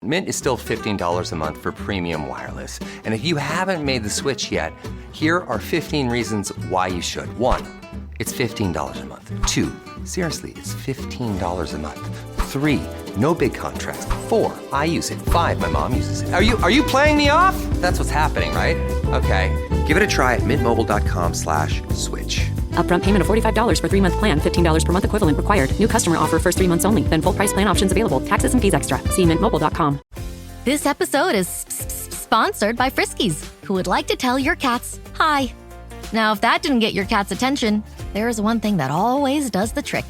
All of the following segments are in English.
Mint is still $15 a month for premium wireless. And if you haven't made the switch yet, here are 15 reasons why you should. 1, it's $15 a month. 2, seriously, it's $15 a month. 3, no big contracts. 4, I use it. 5, my mom uses it. Are you playing me off? That's what's happening, right? Okay, give it a try at mintmobile.com/switch. Upfront payment of $45 for 3-month plan, $15 per month equivalent required. New customer offer first 3 months only. Then full price plan options available. Taxes and fees extra. See mintmobile.com. This episode is sponsored by Friskies, who would like to tell your cats hi. Now, if that didn't get your cat's attention, there's one thing that always does the trick.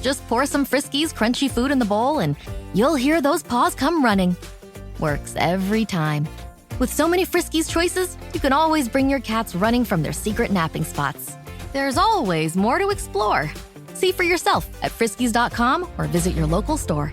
Just pour some Friskies crunchy food in the bowl and you'll hear those paws come running. Works every time. With so many Friskies choices, you can always bring your cats running from their secret napping spots. There's always more to explore. See for yourself at friskies.com or visit your local store.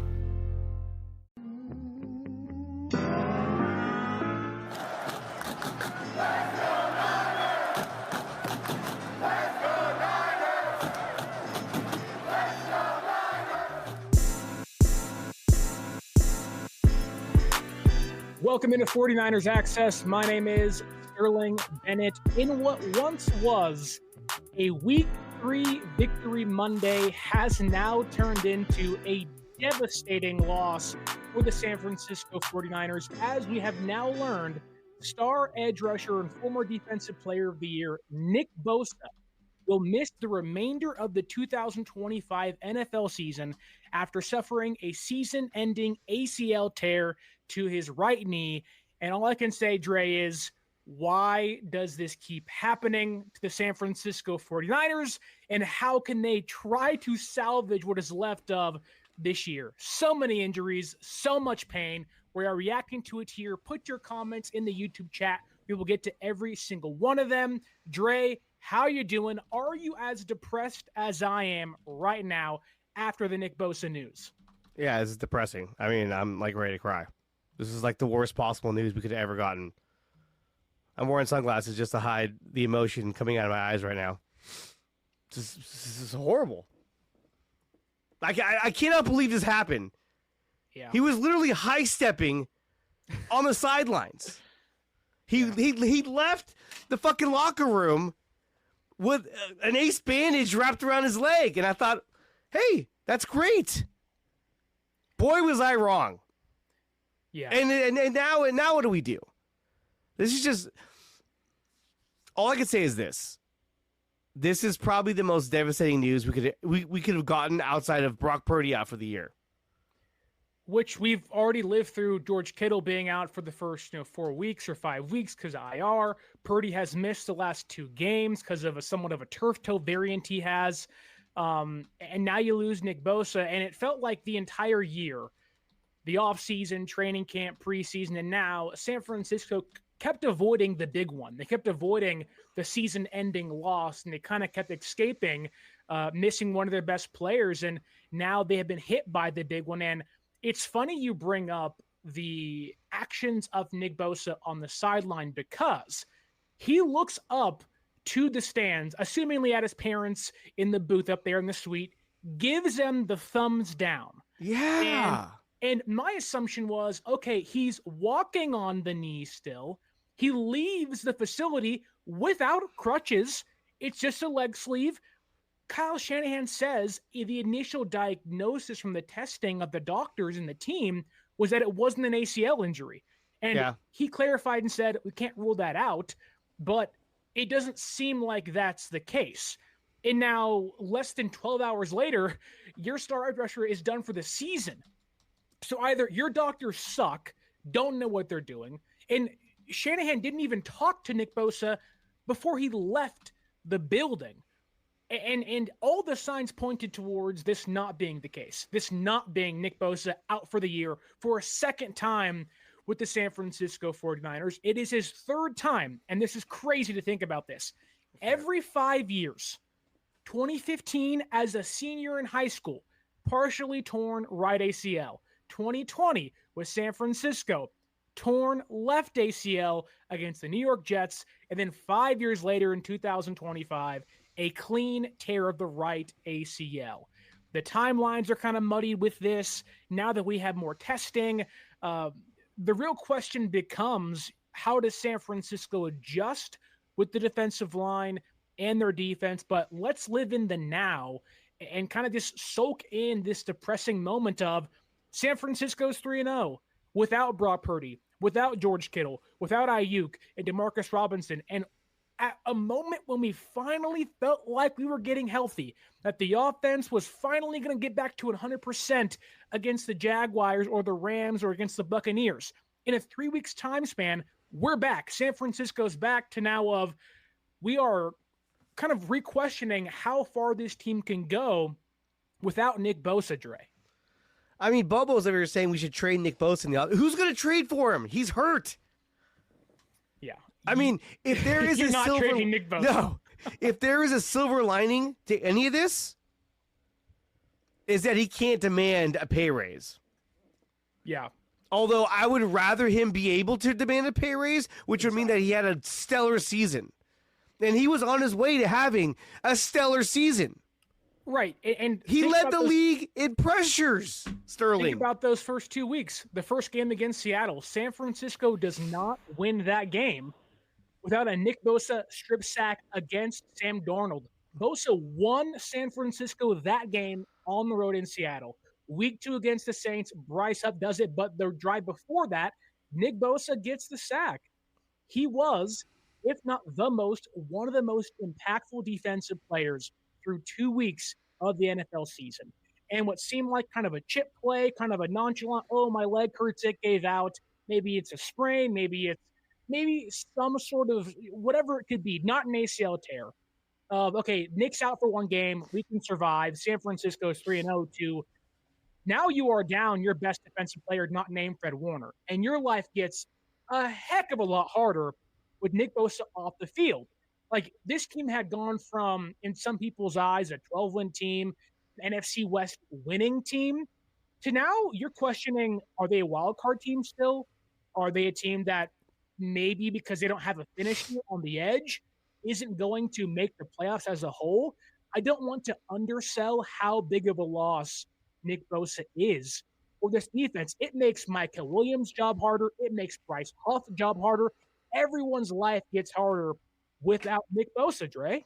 Welcome into 49ers Access. My name is Sterling Bennett. In what once was a Week 3 victory Monday has now turned into a devastating loss for the San Francisco 49ers, as we have now learned star edge rusher and former defensive player of the year, Nick Bosa, will miss the remainder of the 2025 NFL season after suffering a season-ending ACL tear to his right knee. And all I can say, Dre, is why does this keep happening to the San Francisco 49ers, and how can they try to salvage what is left of this year? So many injuries, so much pain. We are reacting to it here. Put your comments in the YouTube chat. We will get to every single one of them. Dre, how you doing? Are you as depressed as I am right now after the Nick Bosa news? Yeah, this is depressing. I mean, I'm like ready to cry. This is like the worst possible news we could have ever gotten. I'm wearing sunglasses just to hide the emotion coming out of my eyes right now. This is horrible. I cannot believe this happened. Yeah. He was literally high-stepping on the sidelines. He left the fucking locker room with an ace bandage wrapped around his leg, and I thought, hey, that's great. Boy, was I wrong. Yeah. And now what do we do? This is just, all I can say is this. This is probably the most devastating news we could have gotten outside of Brock Purdy out for the year. Which we've already lived through. George Kittle being out for the first 4 weeks or 5 weeks because of IR. Purdy has missed the last 2 games because of somewhat of a turf toe variant he has. And now you lose Nick Bosa, and it felt like the entire year, the offseason, training camp, preseason, and now San Francisco kept avoiding the big one. They kept avoiding the season-ending loss, and they kind of kept escaping missing one of their best players, and now they have been hit by the big one. And it's funny you bring up the actions of Nick Bosa on the sideline, because he looks up to the stands, assumingly at his parents in the booth up there in the suite, gives them the thumbs down. Yeah. And my assumption was, okay, he's walking on the knee still. He leaves the facility without crutches. It's just a leg sleeve. Kyle Shanahan says the initial diagnosis from the testing of the doctors and the team was that it wasn't an ACL injury. And he clarified and said, we can't rule that out, but it doesn't seem like that's the case. And now, less than 12 hours later, your star edge rusher is done for the season. So either your doctors suck, don't know what they're doing, and Shanahan didn't even talk to Nick Bosa before he left the building. And all the signs pointed towards this not being the case, this not being Nick Bosa out for the year for a second time with the San Francisco 49ers. It is his 3rd time, and this is crazy to think about this. Every 5 years, 2015 as a senior in high school, partially torn right ACL. 2020 with San Francisco, torn left ACL against the New York Jets, and then 5 years later in 2025, a clean tear of the right ACL. The timelines are kind of muddied with this. Now that we have more testing, the real question becomes, how does San Francisco adjust with the defensive line and their defense? But let's live in the now and kind of just soak in this depressing moment of San Francisco's 3-0 without Brock Purdy, without George Kittle, without Ayuk and Demarcus Robinson. And at a moment when we finally felt like we were getting healthy, that the offense was finally going to get back to 100% against the Jaguars or the Rams or against the Buccaneers. In a 3 weeks time span, we're back. San Francisco's back to now of we are kind of re-questioning how far this team can go without Nick Bosa, Dre. I mean, Bobo's over here saying we should trade Nick Bosa in the other. Who's going to trade for him? He's hurt. Yeah. I mean, if there is You're a not silver trading Nick Bosa. No, if there is a silver lining to any of this, is that he can't demand a pay raise. Yeah. Although I would rather him be able to demand a pay raise, which would mean that he had a stellar season. And he was on his way to having a stellar season. Right. And he led the league in pressures, Sterling. Think about those first 2 weeks. The first game against Seattle, San Francisco does not win that game without a Nick Bosa strip sack against Sam Darnold. Bosa won San Francisco that game on the road in Seattle. Week 2 against the Saints, Bryce Huff does it, but the drive before that, Nick Bosa gets the sack. He was, if not one of the most impactful defensive players through 2 weeks of the NFL season. And what seemed like kind of a chip play, kind of a nonchalant, oh, my leg hurts, it gave out. Maybe it's a sprain, maybe some sort of whatever it could be, not an ACL tear. Okay, Nick's out for one game. We can survive. San Francisco's 3-0 to now you are down your best defensive player, not named Fred Warner. And your life gets a heck of a lot harder with Nick Bosa off the field. Like, this team had gone from, in some people's eyes, a 12-win team, NFC West winning team, to now you're questioning, are they a wild card team still? Are they a team that maybe because they don't have a finish on the edge isn't going to make the playoffs as a whole? I don't want to undersell how big of a loss Nick Bosa is for this defense. It makes Micah Williams' job harder. It makes Bryce Huff's job harder. Everyone's life gets harder without Nick Bosa, Dre.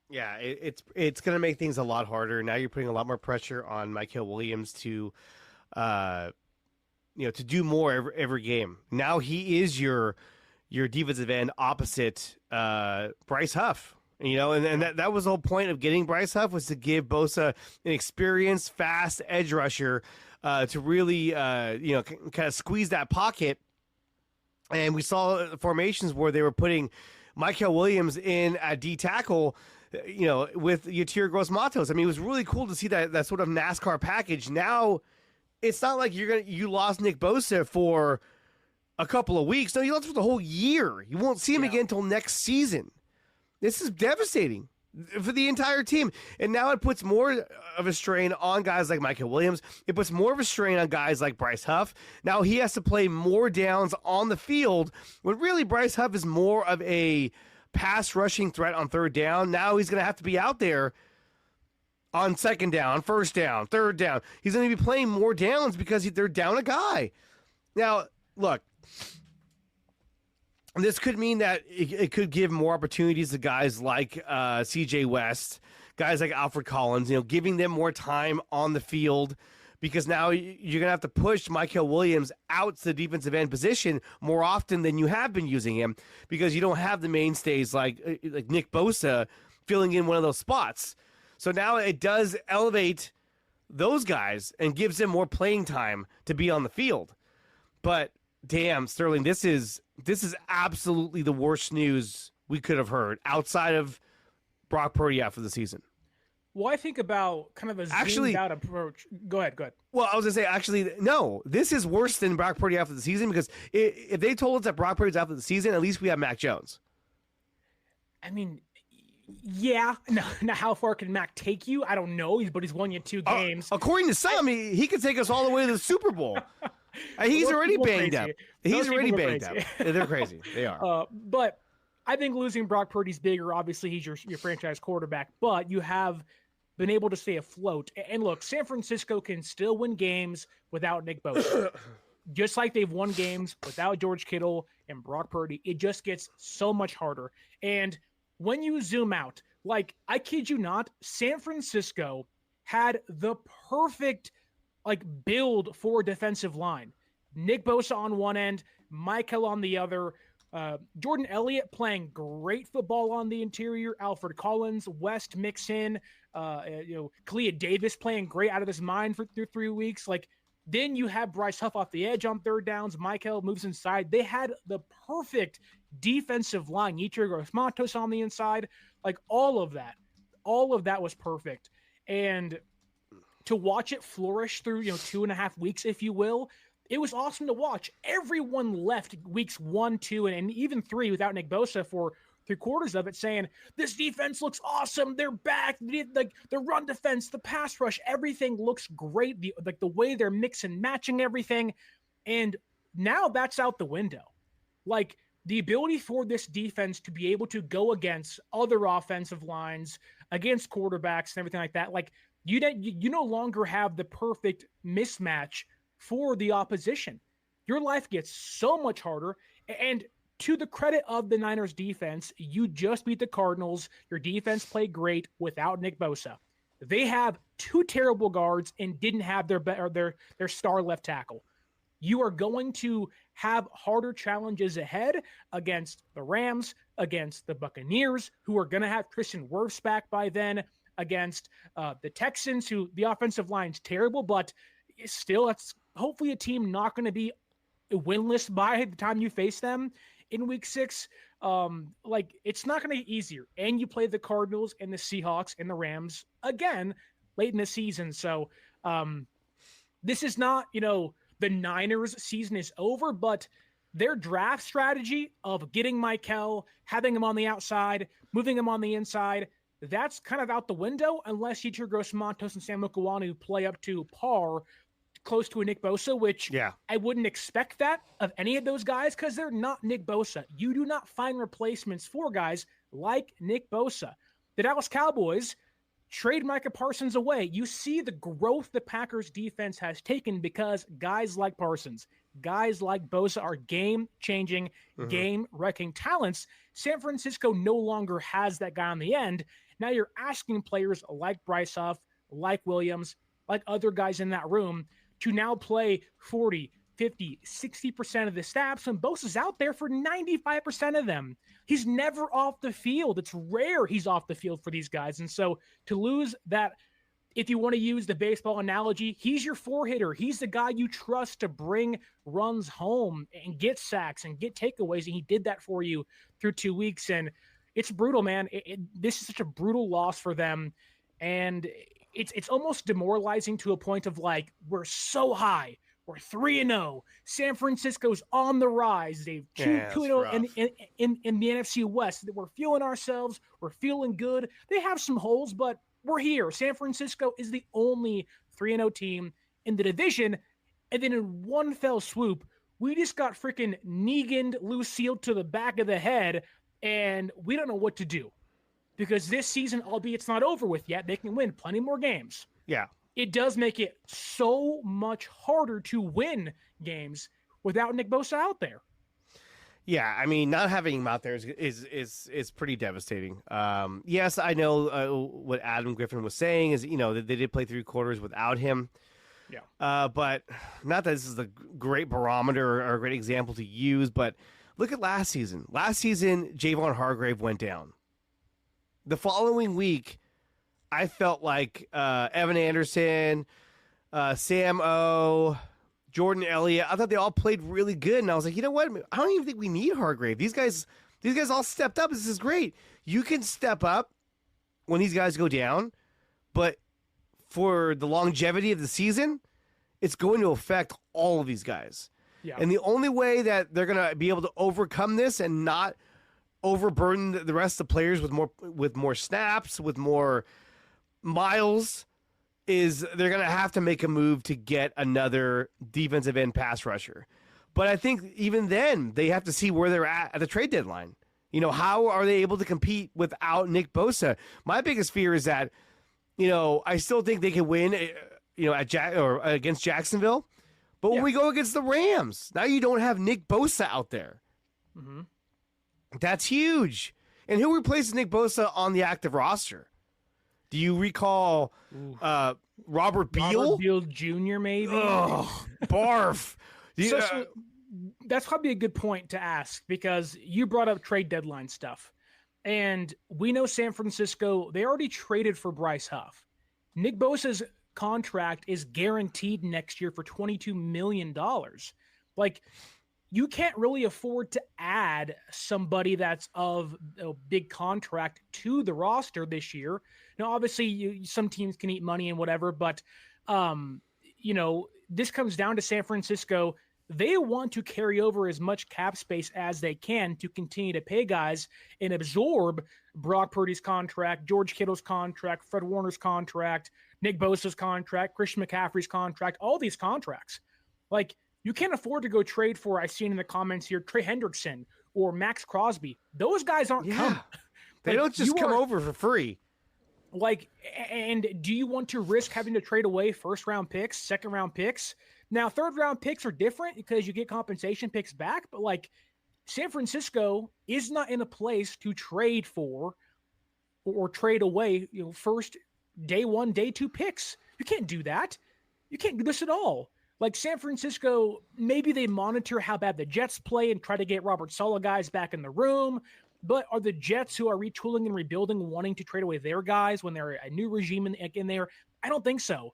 Yeah, it's going to make things a lot harder. Now you're putting a lot more pressure on Micah Williams to do more every game. Now he is your defensive end opposite Bryce Huff. And that was the whole point of getting Bryce Huff, was to give Bosa an experienced, fast edge rusher to really, kind of squeeze that pocket. And we saw formations where they were putting Michael Williams in at D tackle, with Yatir Gross-Matos. I mean, it was really cool to see that sort of NASCAR package. Now, it's not like you lost Nick Bosa for a couple of weeks. No, you lost for the whole year. You won't see him again until next season. This is devastating for the entire team. And now it puts more of a strain on guys like Michael Williams. It puts more of a strain on guys like Bryce Huff. Now he has to play more downs on the field when really Bryce Huff is more of a pass rushing threat on third down. Now he's going to have to be out there on second down, first down, third down. He's going to be playing more downs because they're down a guy. Now, look, this could mean that it could give more opportunities to guys like CJ West, guys like Alfred Collins, giving them more time on the field, because now you're going to have to push Michael Williams out to the defensive end position more often than you have been using him, because you don't have the mainstays like Nick Bosa filling in one of those spots. So now it does elevate those guys and gives them more playing time to be on the field. But damn, Sterling, this is absolutely the worst news we could have heard outside of Brock Purdy after the season. Well, I think about kind of a zoomed out approach. Go ahead. Well, I was going to say, actually, no, this is worse than Brock Purdy after the season, because if they told us that Brock Purdy's after the season, at least we have Mac Jones. I mean, yeah. Now, how far can Mac take you? I don't know, but he's won you 2 games. According to some, he could take us all the way to the Super Bowl. He's already banged up. He's already banged up. They're crazy. They are. But I think losing Brock Purdy's bigger. Obviously, he's your franchise quarterback. But you have been able to stay afloat. And look, San Francisco can still win games without Nick Bosa. Just like they've won games without George Kittle and Brock Purdy. It just gets so much harder. And when you zoom out, like, I kid you not, San Francisco had the perfect build for a defensive line. Nick Bosa on one end, Michael on the other, Jordan Elliott playing great football on the interior, Alfred Collins, West mix in, Kalia Davis playing great out of his mind through 3 weeks. Then you have Bryce Huff off the edge on third downs. Michael moves inside. They had the perfect defensive line. Yetur Gross-Matos on the inside. All of that was perfect. And to watch it flourish through, 2.5 weeks, if you will, it was awesome to watch. Everyone left weeks 1, 2, and even 3 without Nick Bosa for 3/4 of it, saying, this defense looks awesome. They're back. The run defense, the pass rush, everything looks great. The way they're mixing, matching everything. And now that's out the window. The ability for this defense to be able to go against other offensive lines, against quarterbacks and everything like that, you no longer have the perfect mismatch for the opposition. Your life gets so much harder. And to the credit of the Niners defense, you just beat the Cardinals. Your defense played great without Nick Bosa. They have 2 terrible guards and didn't have their star left tackle. You are going to have harder challenges ahead against the Rams, against the Buccaneers, who are going to have Tristan Wirfs back by then, against the Texans, who the offensive line's terrible, but still, that's hopefully a team not going to be winless by the time you face them in week 6. It's not going to get easier. And you play the Cardinals and the Seahawks and the Rams again late in the season. So this is not, the Niners season is over, but their draft strategy of getting Michael, having him on the outside, moving him on the inside, that's kind of out the window unless Yetur Gross-Matos and Sam Mukwanu play up to par, close to a Nick Bosa, which I wouldn't expect that of any of those guys because they're not Nick Bosa. You do not find replacements for guys like Nick Bosa. The Dallas Cowboys trade Micah Parsons away. You see the growth the Packers defense has taken because guys like Parsons, guys like Bosa are game-changing, game-wrecking talents. San Francisco no longer has that guy on the end. Now you're asking players like Bryce Huff, like Williams, like other guys in that room to now play 40, 50, 60% of the snaps when Bosa's out there for 95% of them. He's never off the field. It's rare he's off the field for these guys. And so to lose that, if you want to use the baseball analogy, he's your 4-hitter. He's the guy you trust to bring runs home and get sacks and get takeaways. And he did that for you through 2 weeks. And it's brutal, man. This is such a brutal loss for them. And it's almost demoralizing to a point of we're so high. We're 3-0. San Francisco's on the rise. They've 2-0 in the NFC West. We're feeling ourselves. We're feeling good. They have some holes, but we're here. San Francisco is the only 3-0 team in the division. And then in one fell swoop, we just got freaking Negan'd, Lucille to the back of the head, and we don't know what to do. Because this season, albeit it's not over with yet, they can win plenty more games. Yeah. It does make it so much harder to win games without Nick Bosa out there. Yeah, I mean, not having him out there is pretty devastating. Yes, I know what Adam Griffin was saying is, that they did play 3 quarters without him. Yeah. But not that this is a great barometer or a great example to use, but look at last season. Last season, Javon Hargrave went down. The following week, I felt like Evan Anderson, Sam O, Jordan Elliott, I thought they all played really good. And I was like, you know what? I don't even think we need Hargrave. These guys all stepped up. This is great. You can step up when these guys go down, but for the longevity of the season, it's going to affect all of these guys. Yeah. And the only way that they're going to be able to overcome this and not overburden the rest of the players with more snaps, with more miles, is they're going to have to make a move to get another defensive end pass rusher. But I think even then, they have to see where they're at the trade deadline. How are they able to compete without Nick Bosa? My biggest fear is that I still think they can win, against Jacksonville. But when we go against the Rams, now you don't have Nick Bosa out there. Mm-hmm. That's huge. And who replaces Nick Bosa on the active roster? Do you recall Robert Beal? Robert Beal Jr. maybe? Oh, barf. So that's probably a good point to ask because you brought up trade deadline stuff. And we know San Francisco, they already traded for Bryce Huff. Nick Bosa's contract is guaranteed next year for $22 million. Like, you can't really afford to add somebody that's of a big contract to the roster this year. Now, obviously, some teams can eat money and whatever, but, this comes down to San Francisco. They want to carry over as much cap space as they can to continue to pay guys and absorb Brock Purdy's contract, George Kittle's contract, Fred Warner's contract, Nick Bosa's contract, Christian McCaffrey's contract, all these contracts. Like, you can't afford to go trade for, I've seen in the comments here, Trey Hendrickson or Max Crosby. Those guys aren't coming. They don't just come over for free. Like, and do you want to risk having to trade away first-round picks, second-round picks? Now, third-round picks are different because you get compensation picks back, but, like, San Francisco is not in a place to trade for or trade away, first day 1, day 2 picks. You can't do that. You can't do this at all. Like, San Francisco, maybe they monitor how bad the Jets play and try to get Robert Saleh guys back in the room, but are the Jets, who are retooling and rebuilding, wanting to trade away their guys when they're a new regime in there? I don't think so.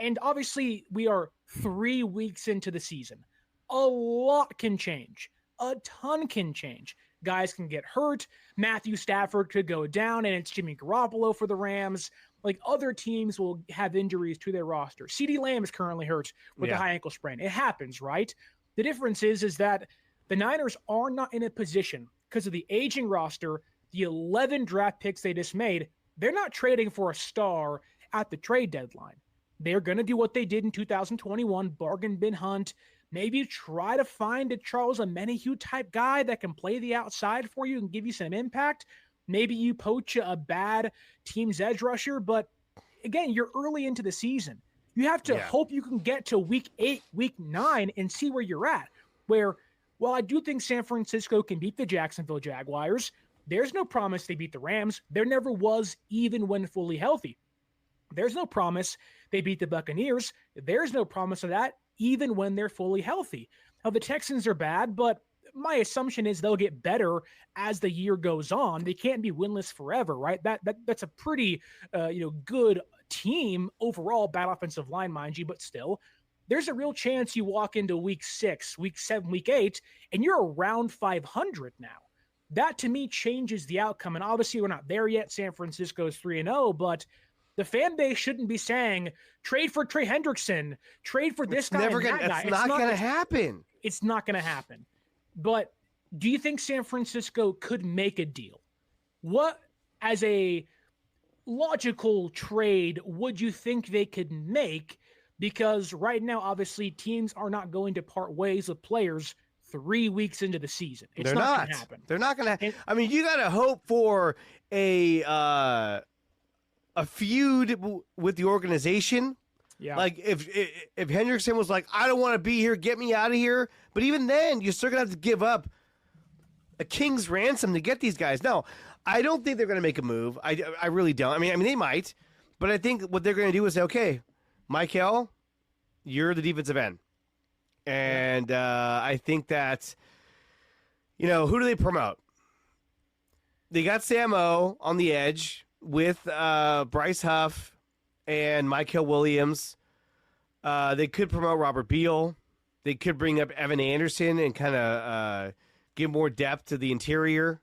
And obviously, we are 3 weeks into the season. A lot can change. A ton can change. Guys can get hurt. Matthew Stafford could go down, and it's Jimmy Garoppolo for the Rams. Like, other teams will have injuries to their roster. CeeDee Lamb is currently hurt with a high ankle sprain. It happens, right? The difference is that the Niners are not in a position, because of the aging roster, the 11 draft picks they just made, they're not trading for a star at the trade deadline. They're going to do what they did in 2021, bargain bin hunt, maybe try to find a Charles Omenihu type guy that can play the outside for you and give you some impact. Maybe you poach a bad team's edge rusher, but again, you're early into the season. You have to hope you can get to week 8, week 9 and see where you're at. Where, while I do think San Francisco can beat the Jacksonville Jaguars, there's no promise they beat the Rams. There never was, even when fully healthy. There's no promise they beat the Buccaneers. There's no promise of that, even when they're fully healthy. Now, the Texans are bad, but my assumption is they'll get better as the year goes on. They can't be winless forever, right? That's a pretty good team overall, bad offensive line, mind you, but still, there's a real chance you walk into week 6, week 7, week 8, and you're around 500 now. That, to me, changes the outcome. And obviously, we're not there yet. San Francisco's 3-0, but the fan base shouldn't be saying, trade for Trey Hendrickson, trade for this guy and that guy. It's not going to happen. It's not going to happen. But do you think San Francisco could make a deal? What, as a logical trade, would you think they could make? Because right now, obviously, teams are not going to part ways with players 3 weeks into the season. It's not going to happen. They're not going to. I mean, you got to hope for a feud with the organization. Yeah. Like if Hendrickson was like, I don't want to be here, get me out of here. But even then, you're still gonna have to give up a king's ransom to get these guys. No, I don't think they're gonna make a move. I really don't. I mean they might, but I think what they're gonna do is say, okay, Michael, you're the defensive end, and I think that, who do they promote? They got Sam O on the edge with Bryce Huff and Michael Williams. They could promote Robert Beal. They could bring up Evan Anderson and kind of give more depth to the interior.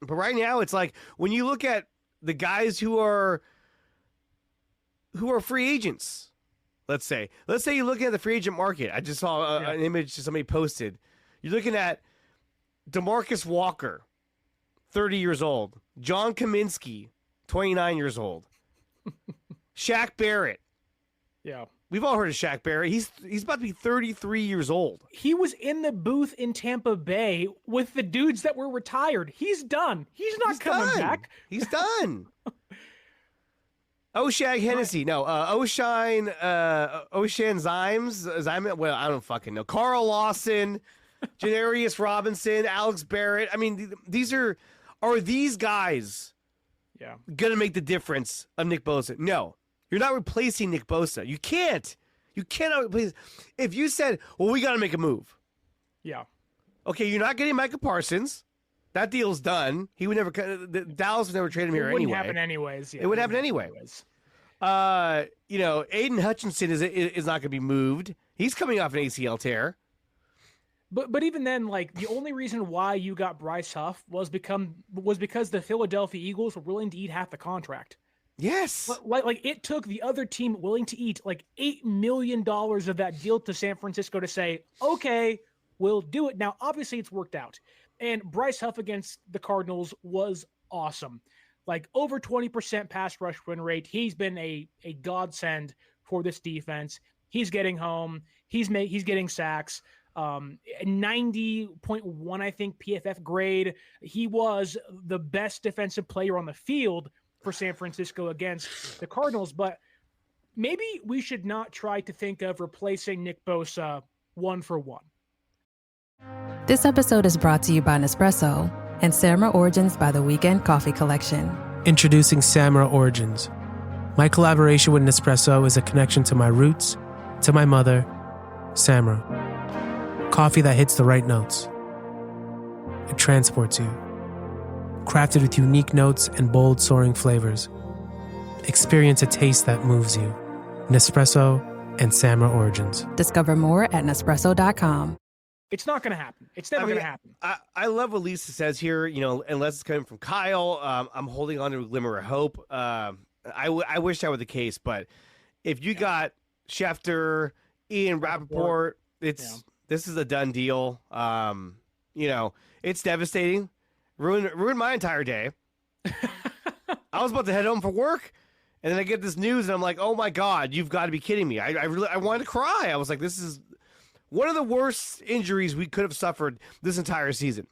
But right now, it's like when you look at the guys who are free agents, let's say you're looking at the free agent market. I just saw an image somebody posted. You're looking at DeMarcus Walker, 30 years old. John Kaminsky, 29 years old. Shaq Barrett. Yeah. We've all heard of Shaq Barrett. He's about to be 33 years old. He was in the booth in Tampa Bay with the dudes that were retired. He's done. He's not coming back. He's done. Oshag Hennessy. No, Oshine Zymes. Well, I don't fucking know. Carl Lawson, Janarius Robinson, Alex Barrett. I mean, these are these guys going to make the difference of Nick Bosa? No. You're not replacing Nick Bosa. You can't. You cannot replace. If you said, well, we got to make a move. Yeah. Okay, you're not getting Micah Parsons. That deal's done. He would never. Dallas would never trade him here anyway. It wouldn't happen anyways. Yeah, it would happen anyway. Aiden Hutchinson is not going to be moved. He's coming off an ACL tear. But even then, like, the only reason why you got Bryce Huff was because the Philadelphia Eagles were willing to eat half the contract. Yes. Like it took the other team willing to eat like $8 million of that deal to San Francisco to say, okay, we'll do it. Now, obviously, it's worked out. And Bryce Huff against the Cardinals was awesome. Like over 20% pass rush win rate. He's been a godsend for this defense. He's getting home. He's getting sacks. 90.1, I think, PFF grade. He was the best defensive player on the field for San Francisco against the Cardinals. But maybe we should not try to think of replacing Nick Bosa 1-for-1. This episode is brought to you by Nespresso and Samra Origins by the Weekend Coffee Collection. Introducing Samra Origins. My collaboration with Nespresso is a connection to my roots, to my mother, Samra. Coffee that hits the right notes. It transports you. Crafted with unique notes and bold soaring flavors. Experience a taste that moves you. Nespresso and Samra Origins. Discover more at Nespresso.com. It's not going to happen. It's never going to happen. I love what Lisa says here, unless it's coming from Kyle. I'm holding on to a glimmer of hope. I wish that were the case, but if you got Schefter, Ian Rappaport, this is a done deal. It's devastating. Ruined my entire day. I was about to head home for work, and then I get this news, and I'm like, oh my God, you've got to be kidding me. I wanted to cry. I was like, this is one of the worst injuries we could have suffered this entire season.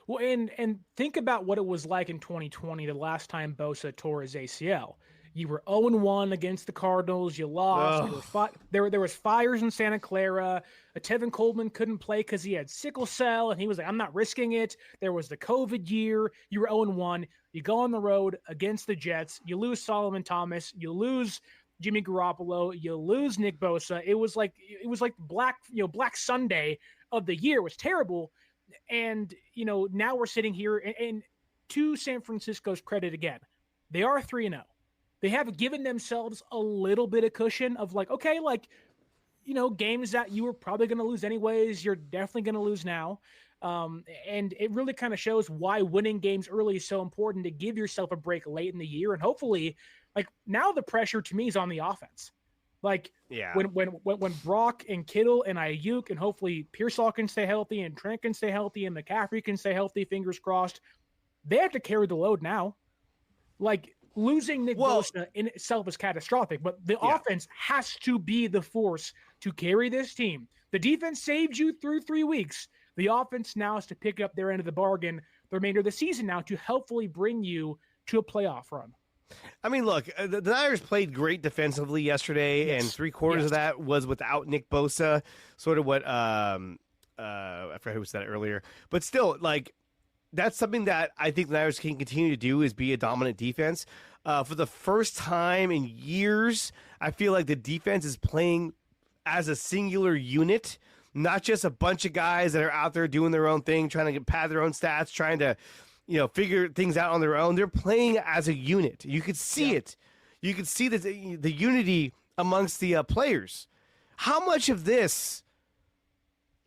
Well, and think about what it was like in 2020, the last time Bosa tore his ACL. You were 0-1 against the Cardinals. You lost. There was fires in Santa Clara. Tevin Coleman couldn't play because he had sickle cell, and he was like, I'm not risking it. There was the COVID year. You were 0-1. You go on the road against the Jets. You lose Solomon Thomas. You lose Jimmy Garoppolo. You lose Nick Bosa. It was like Black Sunday of the year. It was terrible. And, now we're sitting here, and to San Francisco's credit again, they are 3-0. They have given themselves a little bit of cushion of games that you were probably going to lose anyways, you're definitely going to lose now. And it really kind of shows why winning games early is so important, to give yourself a break late in the year. And hopefully, now the pressure to me is on the offense. When Brock and Kittle and Ayuk and hopefully Pearsall can stay healthy and Trent can stay healthy and McCaffrey can stay healthy, fingers crossed, they have to carry the load now. Losing Nick Bosa in itself is catastrophic, but the offense has to be the force to carry this team. The defense saved you through 3 weeks. The offense now has to pick up their end of the bargain the remainder of the season now to hopefully bring you to a playoff run. I mean, look, the Niners played great defensively yesterday, and 3/4 of that was without Nick Bosa. Sort of what I forgot who said it earlier, but still, that's something that I think the Niners can continue to do, is be a dominant defense. For the first time in years, I feel like the defense is playing as a singular unit, not just a bunch of guys that are out there doing their own thing, trying to pad their own stats, trying to figure things out on their own. They're playing as a unit. You could see it. You could see the unity amongst the players. How much of this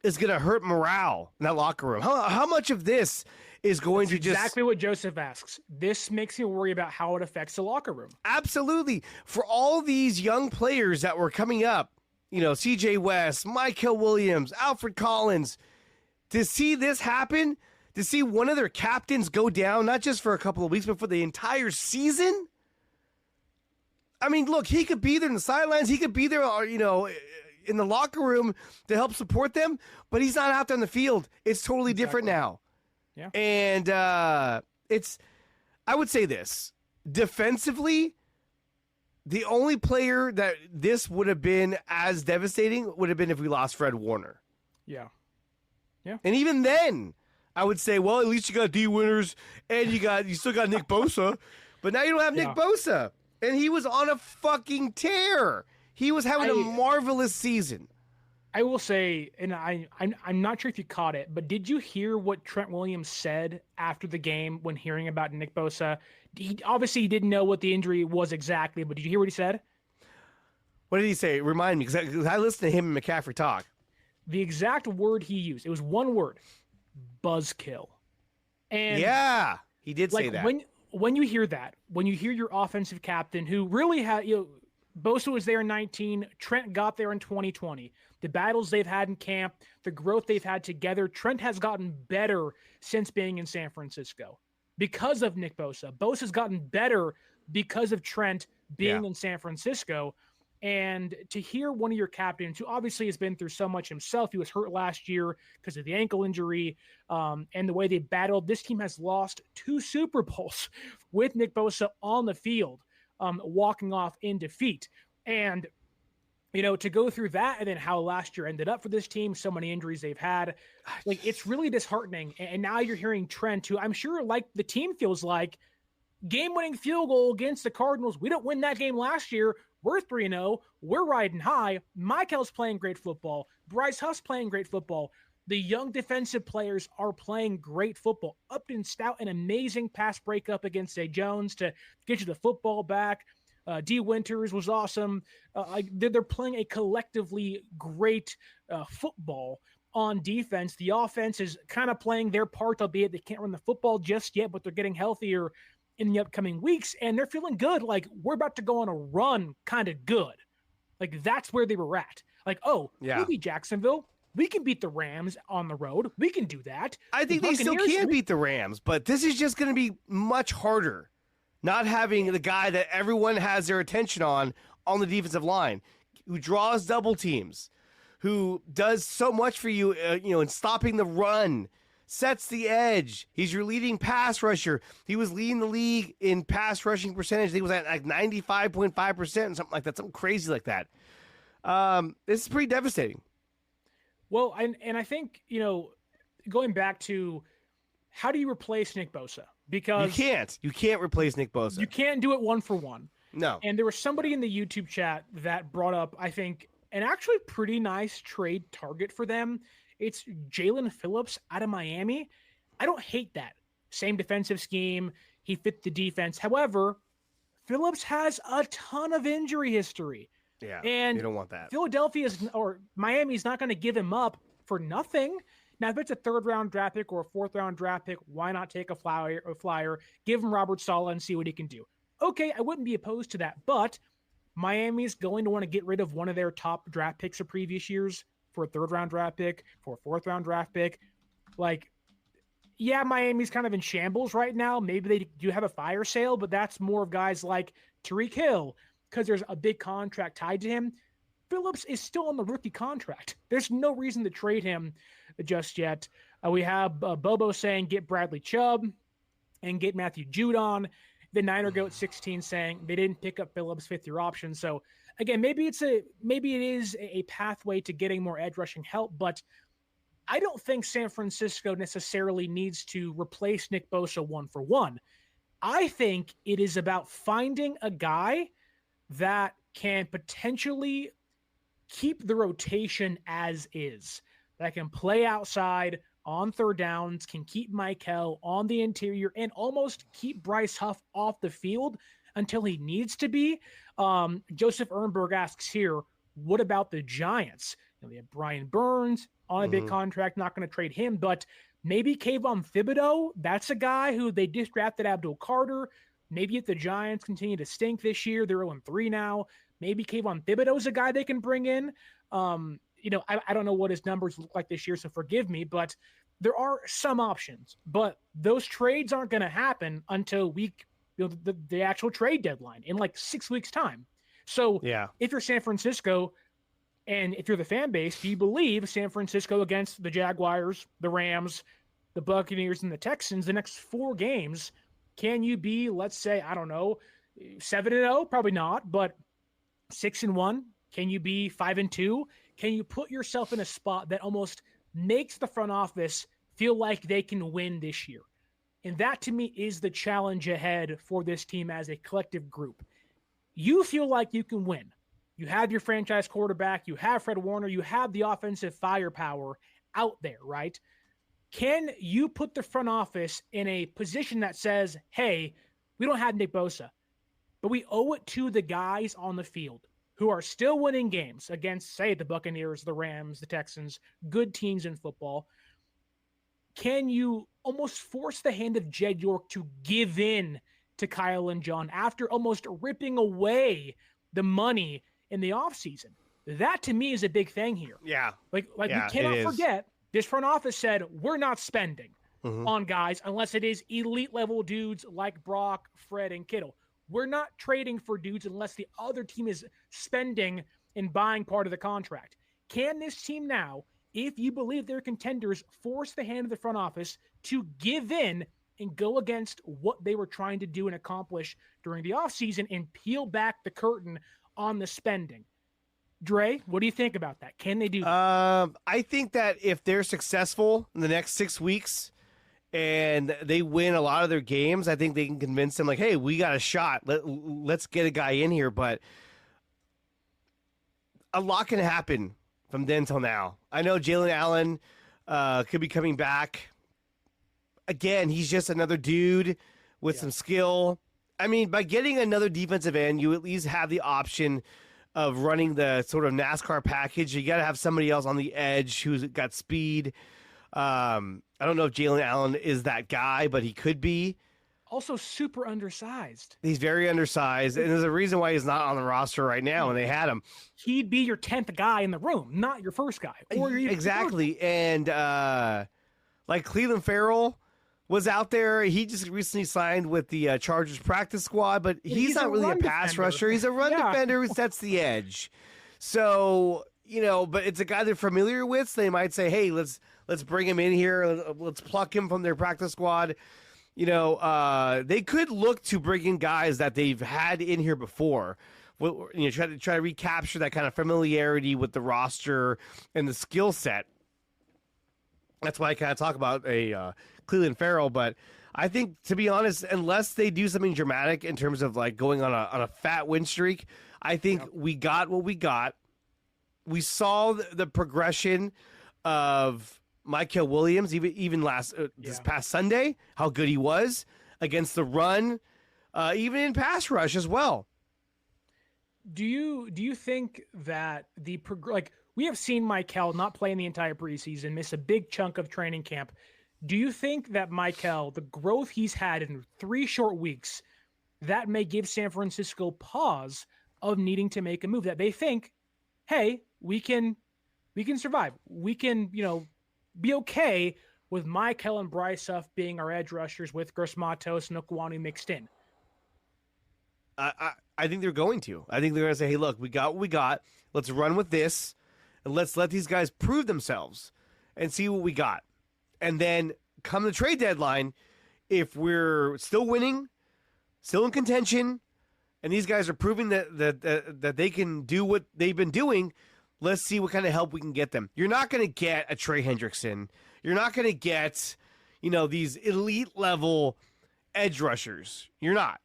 is going to hurt morale in that locker room? How much of this is going to just... Exactly what Joseph asks. This makes me worry about how it affects the locker room. Absolutely. For all these young players that were coming up, CJ West, Michael Williams, Alfred Collins, to see this happen, to see one of their captains go down, not just for a couple of weeks, but for the entire season. I mean, look, he could be there in the sidelines. He could be there, in the locker room to help support them, but he's not out there in the field. It's totally different now. Yeah. And I would say this, defensively, The only player that this would have been as devastating would have been if we lost Fred Warner. Yeah. And even then, I would say, well, at least you got D. Winters and you still got Nick Bosa. But now you don't have Nick Bosa. And he was on a fucking tear. He was having a marvelous season. I will say, and I'm not sure if you caught it, but did you hear what Trent Williams said after the game when hearing about Nick Bosa? He obviously didn't know what the injury was exactly, but did you hear what he said? What did he say? Remind me, because I listened to him and McCaffrey talk. The exact word he used, it was one word, buzzkill. And yeah, he did say that. When you hear that, when you hear your offensive captain who really had, Bosa was there in 19, Trent got there in 2020. The battles they've had in camp, the growth they've had together, Trent has gotten better since being in San Francisco because of Nick Bosa. Bosa's gotten better because of Trent being in San Francisco. And to hear one of your captains, who obviously has been through so much himself, he was hurt last year because of the ankle injury, and the way they battled, this team has lost 2 Super Bowls with Nick Bosa on the field, walking off in defeat. And, to go through that and then how last year ended up for this team, so many injuries they've had, it's really disheartening. And now you're hearing Trent, who I'm sure like the team feels like, game-winning field goal against the Cardinals. We don't win that game last year. We're 3-0. We're riding high. Michael's playing great football. Bryce Huff's playing great football. The young defensive players are playing great football. Upton Stout, an amazing pass breakup against Zay Jones to get you the football back. D. Winters was awesome. They're playing a collectively great football on defense. The offense is kind of playing their part, albeit they can't run the football just yet, but they're getting healthier in the upcoming weeks, and they're feeling good. Like, we're about to go on a run, kind of good. Like, that's where they were at. Like, maybe Jacksonville, we can beat the Rams on the road. We can do that. I think they still can beat the Rams, but this is just going to be much harder. Not having the guy that everyone has their attention on the defensive line, who draws double teams, who does so much for you, in stopping the run, sets the edge. He's your leading pass rusher. He was leading the league in pass rushing percentage. He was at like 95.5% and something like that, something crazy like that. This is pretty devastating. Well, and I think, going back to how do you replace Nick Bosa? Because you can't replace Nick Bosa. You can't do it 1-for-1. No. And there was somebody in the YouTube chat that brought up, I think, an actually pretty nice trade target for them. It's Jalen Phillips out of Miami. I don't hate that. Same defensive scheme. He fit the defense. However, Phillips has a ton of injury history. Yeah, and you don't want that. Miami's not going to give him up for nothing. Now, if it's a 3rd-round draft pick or a 4th-round draft pick, why not take a flyer, give him Robert Saleh and see what he can do? Okay, I wouldn't be opposed to that, but Miami's going to want to get rid of one of their top draft picks of previous years for a 3rd-round draft pick, for a 4th-round draft pick. Miami's kind of in shambles right now. Maybe they do have a fire sale, but that's more of guys like Tyreek Hill, because there's a big contract tied to him. Phillips is still on the rookie contract. There's no reason to trade him just yet. We have Bobo saying get Bradley Chubb and get Matthew Judon. The Niner Goat 16 saying they didn't pick up Phillips' 5th-year option. So again, maybe it is a pathway to getting more edge rushing help, but I don't think San Francisco necessarily needs to replace Nick Bosa 1-for-1. I think it is about finding a guy that can potentially keep the rotation as is, that can play outside on 3rd downs, can keep Michael on the interior, and almost keep Bryce Huff off the field until he needs to be. Joseph Ehrenberg asks here, what about the Giants? They have Brian Burns on a big contract, not going to trade him, but maybe Kayvon Thibodeau, that's a guy who they just drafted Abdul Carter. Maybe if the Giants continue to stink this year, they're 0-3 now. Maybe Kayvon Thibodeau's a guy they can bring in. I don't know what his numbers look like this year, so forgive me, but there are some options. But those trades aren't going to happen until the actual trade deadline in like 6 weeks' time. So if you're San Francisco and if you're the fan base, do you believe San Francisco against the Jaguars, the Rams, the Buccaneers, and the Texans, the next 4 games, can you be, let's say, I don't know, 7-0, probably not, but 6-1. Can you be 5-2? Can you put yourself in a spot that almost makes the front office feel like they can win this year? And that, to me, is the challenge ahead for this team as a collective group. You feel like you can win. You have your franchise quarterback. You have Fred Warner. You have the offensive firepower out there, right? Can you put the front office in a position that says, hey, we don't have Nick Bosa, but we owe it to the guys on the field who are still winning games against, say, the Buccaneers, the Rams, the Texans, good teams in football? Can you almost force the hand of Jed York to give in to Kyle and John after almost ripping away the money in the offseason? That, to me, is a big thing here. Yeah. We cannot forget, this front office said, we're not spending on guys unless it is elite-level dudes like Brock, Fred, and Kittle. We're not trading for dudes unless the other team is spending and buying part of the contract. Can this team now, if you believe they're contenders, force the hand of the front office to give in and go against what they were trying to do and accomplish during the offseason and peel back the curtain on the spending? Dre, what do you think about that? Can they do that? I think that if they're successful in the next 6 weeks and they win a lot of their games, I think they can convince them, like, hey, we got a shot. Let's get a guy in here. But a lot can happen from then till now. I know Jalen Allen could be coming back. Again, he's just another dude with some skill. I mean, by getting another defensive end, you at least have the option of running the sort of NASCAR package. You got to have somebody else on the edge who's got speed. I don't know if Jalen Allen is that guy, but he could be. Also super undersized. He's very undersized, and there's a reason why he's not on the roster right now, and they had him. He'd be your 10th guy in the room, not your first guy. Exactly. And like Cleveland Farrell was out there. He just recently signed with the Chargers practice squad, but he's not really a pass rusher. He's a run defender who sets the edge. So, but it's a guy they're familiar with, so they might say, hey, let's bring him in here. Let's pluck him from their practice squad. They could look to bring in guys that they've had in here before. Try to recapture that kind of familiarity with the roster and the skill set. That's why I kind of talk about a Cleveland Farrell. But I think, to be honest, unless they do something dramatic in terms of like going on a fat win streak, I think we got what we got. We saw the progression of Michael Williams, even this past Sunday, how good he was against the run, even in pass rush as well. Do you think that we have seen Michael not play in the entire preseason, miss a big chunk of training camp? Do you think that Michael, the growth he's had in 3 short weeks, that may give San Francisco pause of needing to make a move, that they think, hey, we can survive. We can, be okay with Michael and Bryce Huff being our edge rushers with Gross Matos and Okwani mixed in? I think they're going to. I think they're going to say, hey, look, we got what we got. Let's run with this, and let's let these guys prove themselves and see what we got. And then come the trade deadline, if we're still winning, still in contention, and these guys are proving that they can do what they've been doing, let's see what kind of help we can get them. You're not going to get a Trey Hendrickson. You're not going to get, these elite level edge rushers. You're not.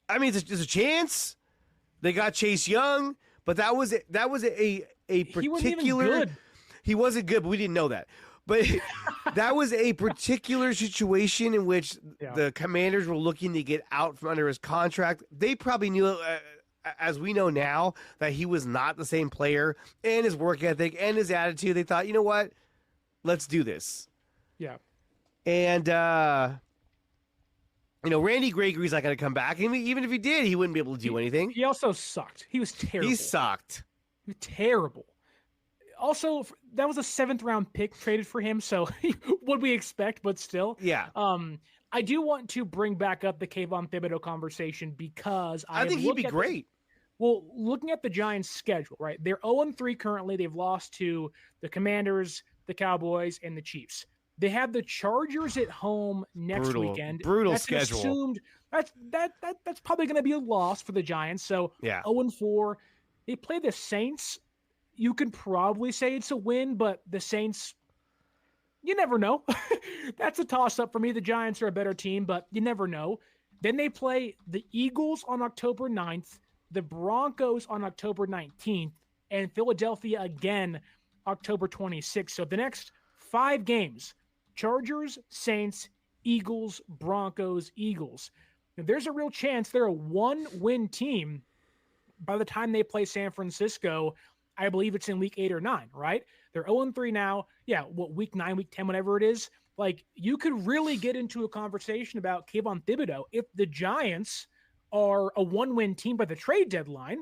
I mean, there's a chance. They got Chase Young, but that was a particular. He wasn't even good. He wasn't good, but we didn't know that. But that was a particular situation in which the Commanders were looking to get out from under his contract. They probably knew, as we know now, that he was not the same player, and his work ethic and his attitude. They thought, you know what? Let's do this. Yeah. And, Randy Gregory's not going to come back. Even if he did, he wouldn't be able to do anything. He also sucked. He was terrible. He sucked. He was terrible. Also, that was a 7th-round pick traded for him, so what we expect, but still. Yeah. I do want to bring back up the Kayvon Thibodeau conversation because I think he'd be great. Looking at the Giants' schedule, right? They're 0-3 currently. They've lost to the Commanders, the Cowboys, and the Chiefs. They have the Chargers at home next weekend. Brutal that's schedule. Assumed, that's probably going to be a loss for the Giants. So 0-4. They play the Saints. You could probably say it's a win, but the Saints, you never know. That's a toss-up for me. The Giants are a better team, but you never know. Then they play the Eagles on October 9th, the Broncos on October 19th, and Philadelphia again October 26th. So the next 5 games, Chargers, Saints, Eagles, Broncos, Eagles. Now, there's a real chance they're a 1-win team by the time they play San Francisco. I believe it's in week 8 or 9, right? They're 0-3 now. Yeah, week 9, week 10, whatever it is. Like, you could really get into a conversation about Kayvon Thibodeau if the Giants are a 1-win team by the trade deadline.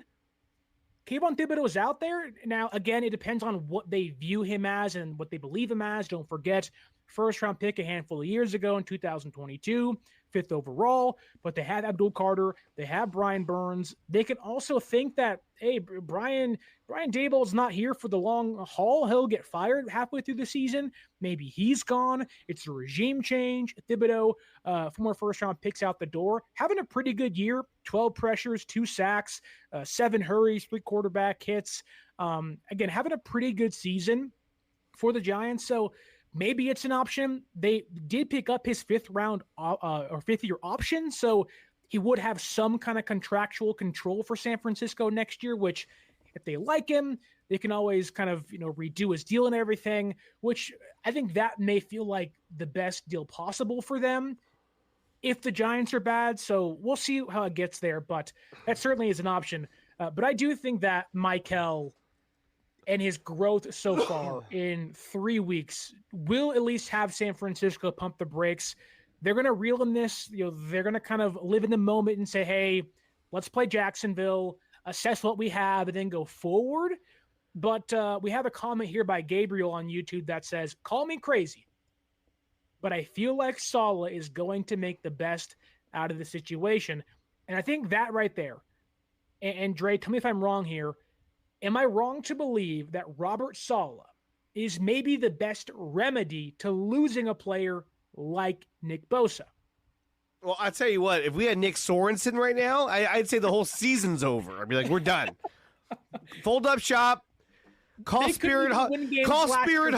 Kayvon Thibodeau is out there. Now, again, it depends on what they view him as and what they believe him as. Don't forget, first-round pick a handful of years ago in 2022, 5th overall. But they have Abdul Carter. They have Brian Burns. They can also think that, hey, Brian Daboll's not here for the long haul. He'll get fired halfway through the season. Maybe he's gone. It's a regime change. Thibodeau, former first-round picks out the door. Having a pretty good year. 12 pressures, 2 sacks, 7 hurries, 3 quarterback hits. Again, having a pretty good season for the Giants. So maybe it's an option. They did pick up his 5th-round or 5th-year option, so he would have some kind of contractual control for San Francisco next year, which if they like him, they can always kind of, redo his deal and everything, which I think that may feel like the best deal possible for them if the Giants are bad. So we'll see how it gets there, but that certainly is an option. But I do think that Michael and his growth so far in 3 weeks will at least have San Francisco pump the brakes. They're going to reel in this. They're going to kind of live in the moment and say, hey, let's play Jacksonville, assess what we have, and then go forward. But we have a comment here by Gabriel on YouTube that says, call me crazy, but I feel like Saleh is going to make the best out of the situation. And I think that right there, and Dre, tell me if I'm wrong here, am I wrong to believe that Robert Saleh is maybe the best remedy to losing a player like Nick Bosa? Well, I'll tell you what, if we had Nick Sorensen right now, I'd say the whole season's over. I'd be like, we're done. Fold up shop. Call Spirit Halloween. Call Spirit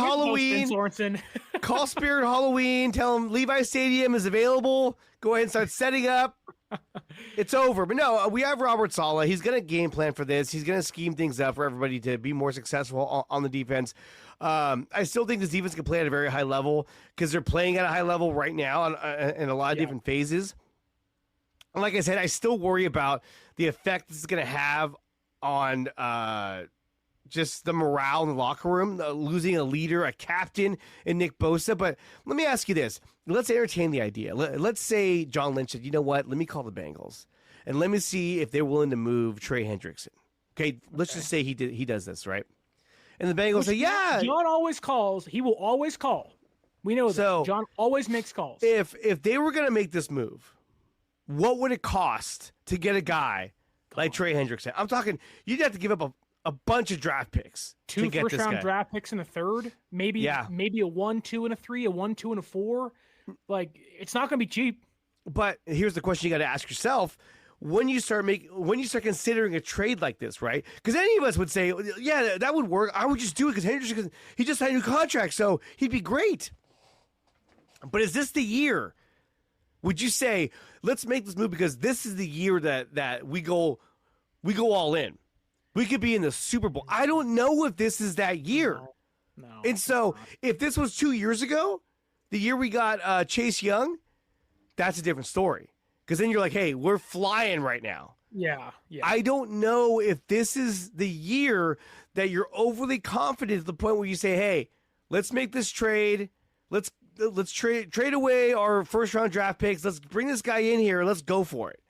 Halloween. Tell them Levi Stadium is available. Go ahead and start setting up. It's over. But no, we have Robert Saleh. He's going to game plan for this. He's going to scheme things up for everybody to be more successful on the defense. I still think this defense can play at a very high level because they're playing at a high level right now in a lot of different phases. And like I said, I still worry about the effect this is going to have on just the morale in the locker room, losing a leader, a captain in Nick Bosa. But let me ask you this. Let's entertain the idea. Let's say John Lynch said, you know what, let me call the Bengals and let me see if they're willing to move Trey Hendrickson. Okay, let's just say he does this, right? And the Bengals say, yeah. John always calls. He will always call. We know that. John always makes calls. If they were going to make this move, what would it cost to get a guy like Trey Hendrickson? I'm talking, you'd have to give up a bunch of draft picks. 2 first-round draft picks in a third, maybe a 1, 2, and a 3, a 1, 2, and a 4. Like, it's not going to be cheap. But here's the question you got to ask yourself: when you start considering a trade like this, right? Because any of us would say, yeah, that would work. I would just do it because Hendrickson, he just signed a new contract, so he'd be great. But is this the year? Would you say, let's make this move because this is the year that we go all in? We could be in the Super Bowl. I don't know if this is that year. No. And so if this was 2 years ago, the year we got Chase Young, that's a different story. Because then you're like, hey, we're flying right now. Yeah. I don't know if this is the year that you're overly confident to the point where you say, hey, let's make this trade. Let's trade away our first-round draft picks. Let's bring this guy in here. Let's go for it.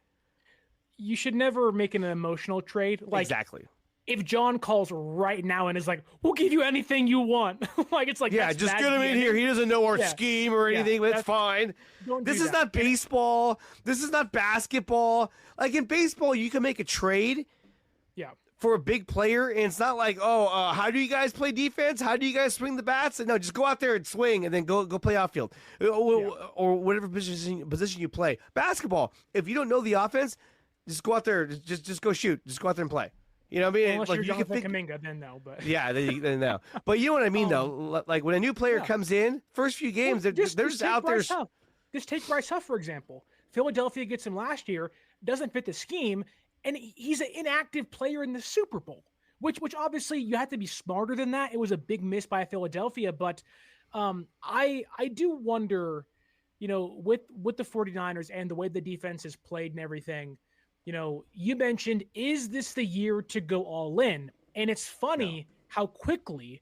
You should never make an emotional trade. Exactly. If John calls right now and is like, we'll give you anything you want. It's like, yeah, just get him in here. He doesn't know our scheme or anything, but it's fine. This is not baseball. This is not basketball. Like in baseball, you can make a trade for a big player, and it's not like, how do you guys play defense? How do you guys swing the bats? And no, just go out there and swing, and then go play outfield or whatever position you play. Basketball, if you don't know the offense, just go out there, just go shoot, just go out there and play. You know what I mean? Unless like you're you Jonathan can think, Kuminga, then no. But yeah, then no. But you know what I mean, though. Like when a new player comes in, first few games, they're just out there. Just take Bryce Huff, for example. Philadelphia gets him last year, doesn't fit the scheme, and he's an inactive player in the Super Bowl, which obviously you have to be smarter than that. It was a big miss by Philadelphia, but I do wonder, with the 49ers and the way the defense is played and everything, you mentioned, is this the year to go all in? And it's funny how quickly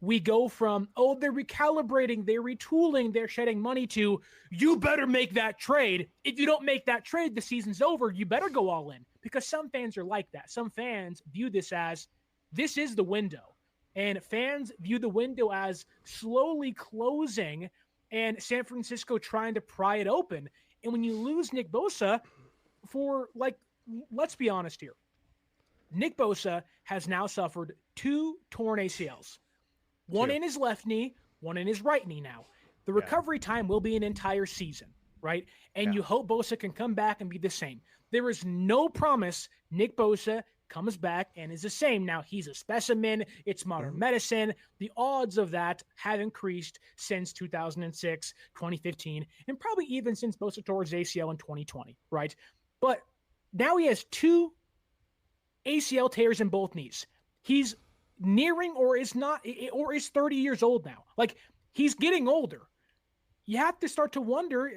we go from, they're recalibrating, they're retooling, they're shedding money to, you better make that trade. If you don't make that trade, the season's over. You better go all in. Because some fans are like that. Some fans view this as, this is the window. And fans view the window as slowly closing and San Francisco trying to pry it open. And when you lose Nick Bosa for, let's be honest here. Nick Bosa has now suffered 2 torn ACLs. One in his left knee, one in his right knee now. The recovery time will be an entire season, right? And you hope Bosa can come back and be the same. There is no promise Nick Bosa comes back and is the same. Now, he's a specimen. It's modern medicine. The odds of that have increased since 2006, 2015, and probably even since Bosa tore his ACL in 2020, right? But now he has 2 ACL tears in both knees. He's nearing or is 30 years old now. He's getting older. You have to start to wonder,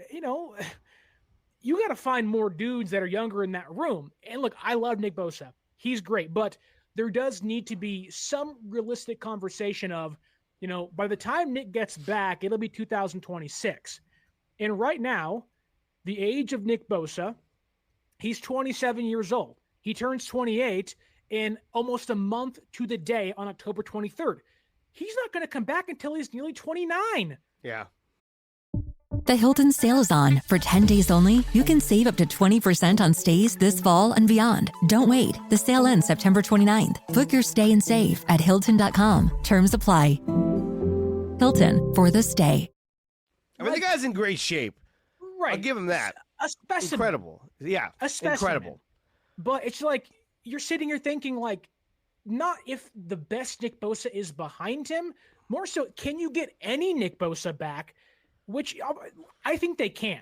you got to find more dudes that are younger in that room. And look, I love Nick Bosa. He's great, but there does need to be some realistic conversation of, by the time Nick gets back, it'll be 2026. And right now, the age of Nick Bosa, he's 27 years old. He turns 28 in almost a month to the day on October 23rd. He's not going to come back until he's nearly 29. Yeah. The Hilton sale is on. For 10 days only, you can save up to 20% on stays this fall and beyond. Don't wait. The sale ends September 29th. Book your stay and save at Hilton.com. Terms apply. Hilton, for the stay. I mean, the guy's in great shape. Right. I'll give him that. A specimen. Incredible. Yeah. A specimen. Incredible. But it's like, you're sitting here thinking, not if the best Nick Bosa is behind him, more so, can you get any Nick Bosa back? Which I think they can.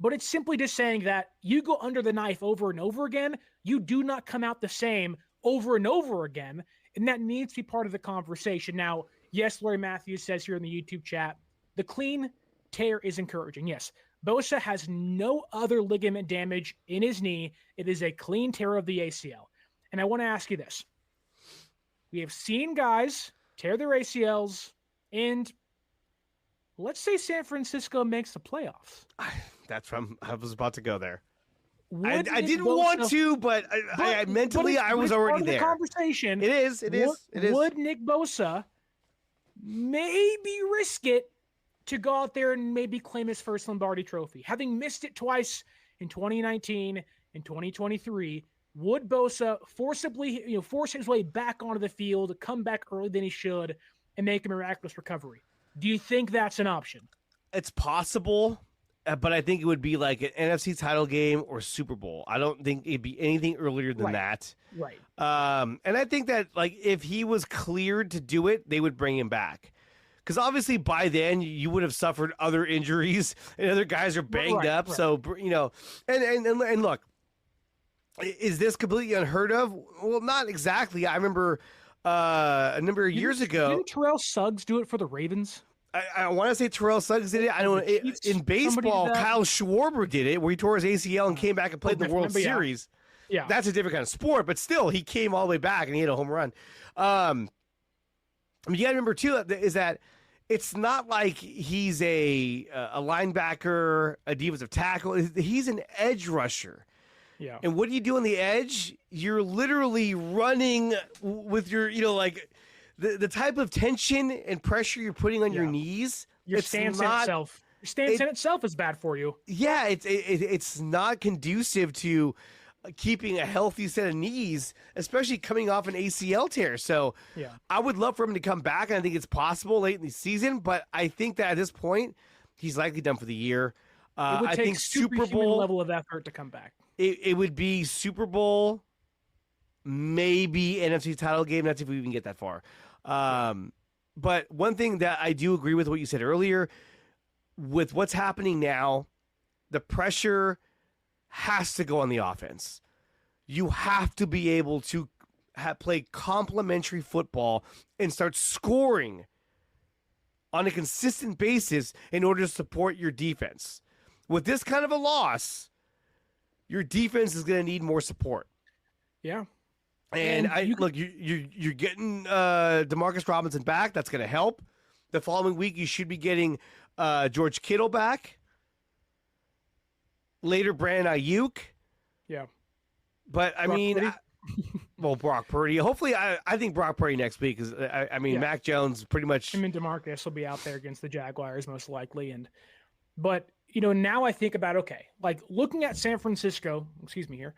But it's simply just saying that you go under the knife over and over again, you do not come out the same over and over again, and that needs to be part of the conversation. Now, yes, Larry Matthews says here in the YouTube chat, the clean tear is encouraging. Yes, Bosa has no other ligament damage in his knee. It is a clean tear of the ACL. And I want to ask you this. We have seen guys tear their ACLs, and let's say San Francisco makes the playoffs. That's from, I was about to go there. I didn't want to, but I mentally I was already there. Conversation. It is. Would Nick Bosa maybe risk it to go out there and maybe claim his first Lombardi trophy? Having missed it twice in 2019 and 2023, would Bosa forcibly, force his way back onto the field, come back earlier than he should, and make a miraculous recovery? Do you think that's an option? It's possible, but I think it would be like an NFC title game or Super Bowl. I don't think it'd be anything earlier than that. Right. And I think that if he was cleared to do it, they would bring him back. Because obviously by then you would have suffered other injuries and other guys are banged up. Right. So, and look, is this completely unheard of? Well, not exactly. I remember a number of years ago. Didn't Terrell Suggs do it for the Ravens? I want to say Terrell Suggs did it. I don't know. In baseball, Kyle Schwarber did it, where he tore his ACL and came back and played in the World Series. Yeah, that's a different kind of sport, but still, he came all the way back and he hit a home run. I mean, you got to remember too is that it's not like he's a linebacker, a defensive tackle. He's an edge rusher. Yeah. And what do you do on the edge? You're literally running with your, the type of tension and pressure you're putting on your knees. Your stance in itself. Your stance in itself is bad for you. Yeah, it's not conducive to keeping a healthy set of knees, especially coming off an ACL tear. So Yeah. I would love for him to come back, and I think it's possible late in the season, but I think that at this point, he's likely done for the year. It would I take think Super superhuman Bowl level of effort to come back. it would be Super Bowl, maybe NFC title game. That's if we even get that far. But one thing that I do agree with what you said earlier, with what's happening now, the pressure has to go on the offense. You have to be able to play complementary football and start scoring on a consistent basis in order to support your defense. With this kind of a loss, your defense is going to need more support. Yeah. And you're getting Demarcus Robinson back. That's going to help. The following week, you should be getting George Kittle back. Later, Brandon Ayuk. Yeah. But, Brock Purdy. Hopefully, I think Brock Purdy next week. Because, Mac Jones pretty much. I mean, DeMarcus will be out there against the Jaguars most likely. But now I think about, okay, like looking at San Francisco, excuse me here,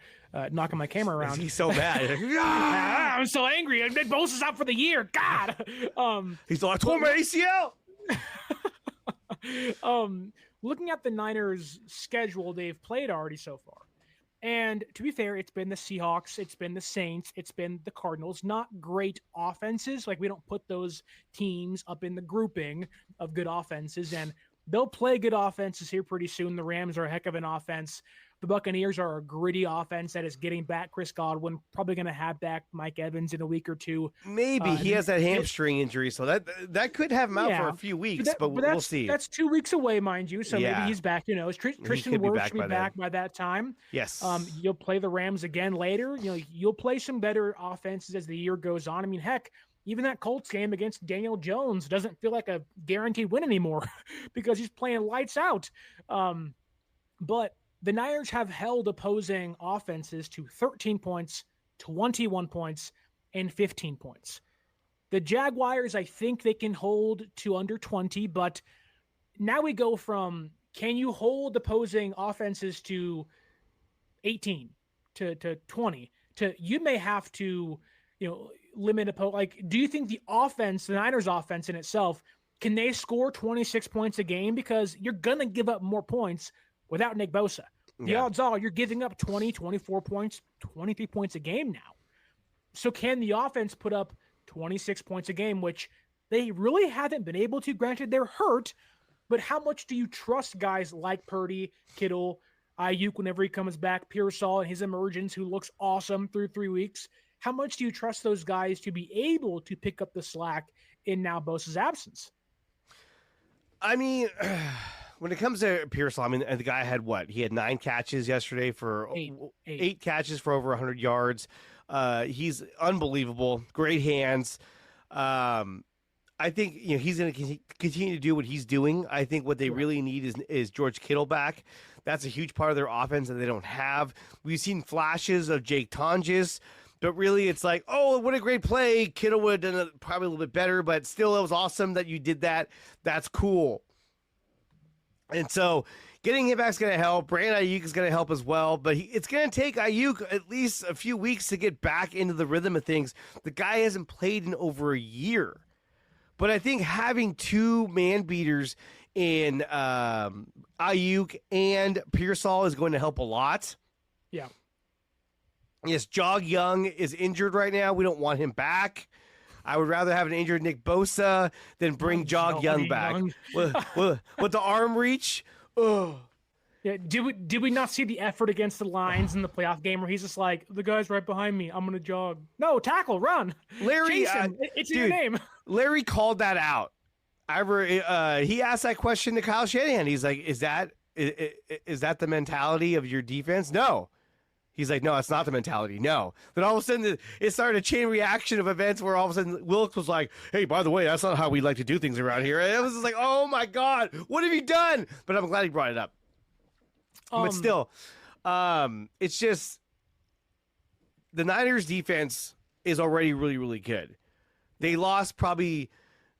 knocking my camera around. He's so mad. I'm so angry. Nick Bosa's out for the year. God. He's like, I tore my ACL. Looking at the Niners' schedule they've played already so far. And to be fair, it's been the Seahawks, it's been the Saints, it's been the Cardinals. Not great offenses. Like, we don't put those teams up in the grouping of good offenses. And they'll play good offenses here pretty soon. The Rams are a heck of an offense. The Buccaneers are a gritty offense that is getting back Chris Godwin, probably going to have back Mike Evans in a week or two. Maybe he has that hamstring injury, so that could have him out for a few weeks, but we'll see. That's 2 weeks away, mind you, so maybe he's back. Christian Wirfs should be back by that time. Yes. You'll play the Rams again later. You'll play some better offenses as the year goes on. I mean, heck, even that Colts game against Daniel Jones doesn't feel like a guaranteed win anymore because he's playing lights out. But the Niners have held opposing offenses to 13 points, 21 points, and 15 points. The Jaguars, I think they can hold to under 20, but now we go from, can you hold opposing offenses to 18 to 20 to, you may have to, limit do you think the Niners offense in itself, can they score 26 points a game? Because you're going to give up more points without Nick Bosa. The odds are you're giving up 20, 24 points, 23 points a game now. So can the offense put up 26 points a game, which they really haven't been able to? Granted, they're hurt, but how much do you trust guys like Purdy, Kittle, Ayuk whenever he comes back, Pearsall and his emergence, who looks awesome through 3 weeks? How much do you trust those guys to be able to pick up the slack in now Bosa's absence? I mean, when it comes to Pearsall, the guy had what? He had 9 catches yesterday for eight catches for over 100 yards. He's unbelievable. Great hands. I think he's going to continue to do what he's doing. I think what they really need is George Kittle back. That's a huge part of their offense that they don't have. We've seen flashes of Jake Tonges, but really it's like, oh, what a great play. Kittle would have done it probably a little bit better, but still it was awesome that you did that. That's cool. And so getting him back is going to help. Brandon Ayuk is going to help as well. But it's going to take Ayuk at least a few weeks to get back into the rhythm of things. The guy hasn't played in over a year. But I think having 2 man beaters in Ayuk and Pearsall is going to help a lot. Yeah. Yes, Jog Young is injured right now. We don't want him back. I would rather have an injured Nick Bosa than bring Jog Young back. With the arm reach. Ugh. Yeah, did we not see the effort against the Lions in the playoff game where he's just like, the guy's right behind me, I'm going to jog. No, tackle, run. Larry, it's your name. Larry called that out. He asked that question to Kyle Shanahan. He's like, is that the mentality of your defense? No. He's like, no, it's not the mentality. No. Then all of a sudden, it started a chain reaction of events where all of a sudden Wilkes was like, hey, by the way, that's not how we like to do things around here. And it was just like, oh, my God, what have you done? But I'm glad he brought it up. But still, it's just the Niners defense is already really, really good. They lost probably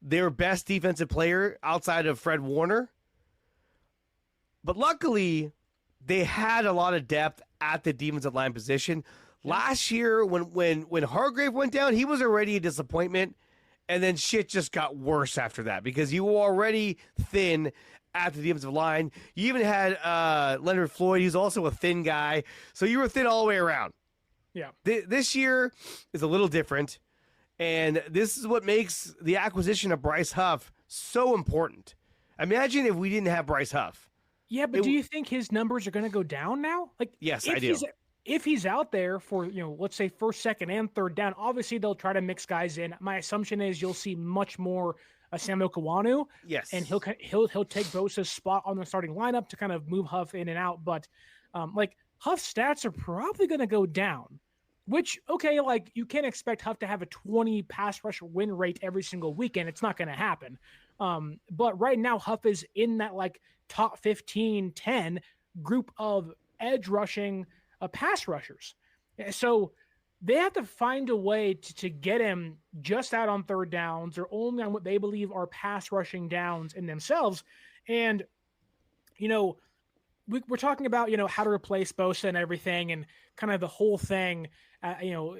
their best defensive player outside of Fred Warner. But luckily, they had a lot of depth at the defensive line position. Last year, when Hargrave went down, he was already a disappointment, and then shit just got worse after that because you were already thin at the defensive line. You even had Leonard Floyd, who's also a thin guy, so you were thin all the way around. Yeah. This year is a little different, and this is what makes the acquisition of Bryce Huff so important. Imagine if we didn't have Bryce Huff. Yeah, but do you think his numbers are going to go down now? Like, yes, I do. If he's out there for, let's say first, second, and third down, obviously they'll try to mix guys in. My assumption is you'll see much more Samuel Kawanu. Yes. And he'll take Bosa's spot on the starting lineup to kind of move Huff in and out. But Huff's stats are probably going to go down, which, okay, like you can't expect Huff to have a 20 pass rush win rate every single weekend. It's not going to happen. But right now Huff is in that like top 15, 10 group of edge rushing pass rushers. So they have to find a way to get him just out on third downs or only on what they believe are pass rushing downs in themselves. And, we're talking about, how to replace Bosa and everything and kind of the whole thing, kind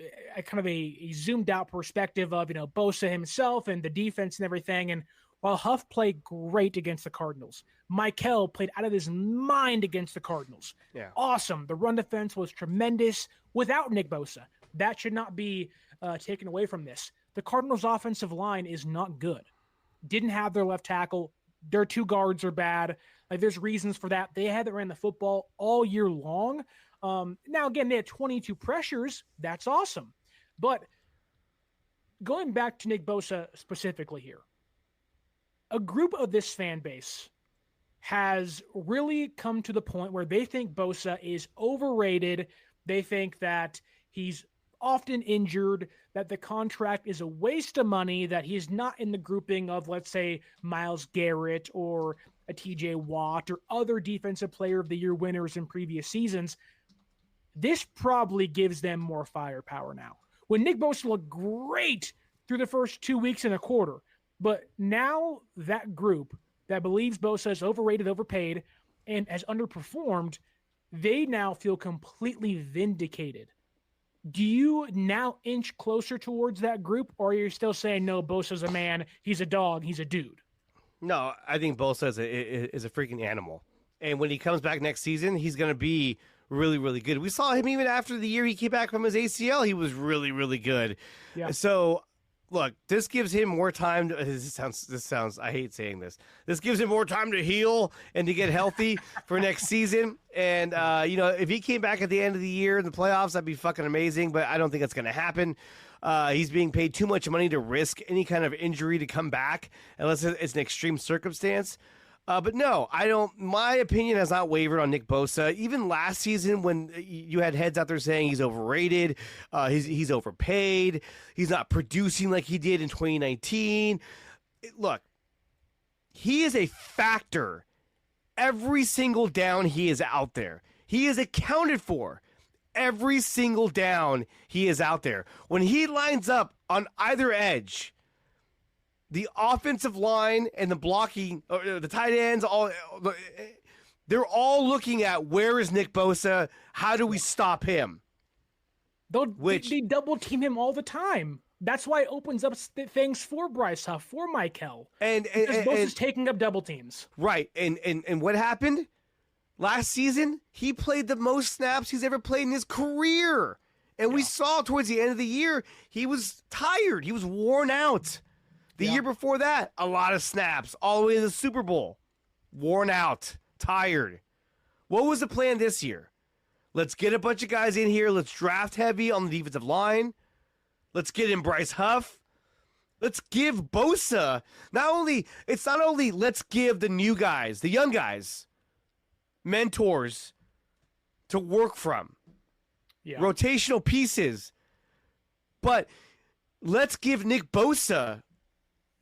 of a zoomed out perspective of, Bosa himself and the defense and everything. And while Huff played great against the Cardinals, Michael played out of his mind against the Cardinals. Yeah. Awesome. The run defense was tremendous without Nick Bosa. That should not be taken away from this. The Cardinals' offensive line is not good. Didn't have their left tackle. Their two guards are bad. Like, there's reasons for that. They haven't ran the football all year long. Now, again, they had 22 pressures. That's awesome. But going back to Nick Bosa specifically here, a group of this fan base has really come to the point where they think Bosa is overrated. They think that he's often injured, that the contract is a waste of money, that he's not in the grouping of, let's say, Myles Garrett or a TJ Watt or other defensive player of the year winners in previous seasons. This probably gives them more firepower now. When Nick Bosa looked great through the first 2 weeks and a quarter, but now that group that believes Bosa is overrated, overpaid, and has underperformed, they now feel completely vindicated. Do you now inch closer towards that group, or are you still saying, no, Bosa's a man, he's a dog, he's a dude? No, I think Bosa is a freaking animal. And when he comes back next season, he's going to be really, really good. We saw him even after the year he came back from his ACL. He was really, really good. Yeah. So, look, this gives him more time. This sounds. I hate saying this. This gives him more time to heal and to get healthy for next season. And if he came back at the end of the year in the playoffs, that'd be fucking amazing. But I don't think that's going to happen. He's being paid too much money to risk any kind of injury to come back, unless it's an extreme circumstance. But no, I don't. My opinion has not wavered on Nick Bosa. Even last season, when you had heads out there saying he's overrated, he's overpaid, he's not producing like he did in 2019. Look, he is a factor every single down he is out there. He is accounted for every single down he is out there. When he lines up on either edge, the offensive line and the blocking, the tight ends, they're all looking at, where is Nick Bosa? How do we stop him? They double team him all the time. That's why it opens up things for Bryce Huff, for Michael. Because Bosa's taking up double teams. Right. And what happened? Last season, he played the most snaps he's ever played in his career. And we saw towards the end of the year, he was tired. He was worn out. The year before that, a lot of snaps, all the way to the Super Bowl. Worn out, tired. What was the plan this year? Let's get a bunch of guys in here. Let's draft heavy on the defensive line. Let's get in Bryce Huff. Let's give Bosa, it's not only let's give the new guys, the young guys, mentors to work from. Yeah. Rotational pieces. But let's give Nick Bosa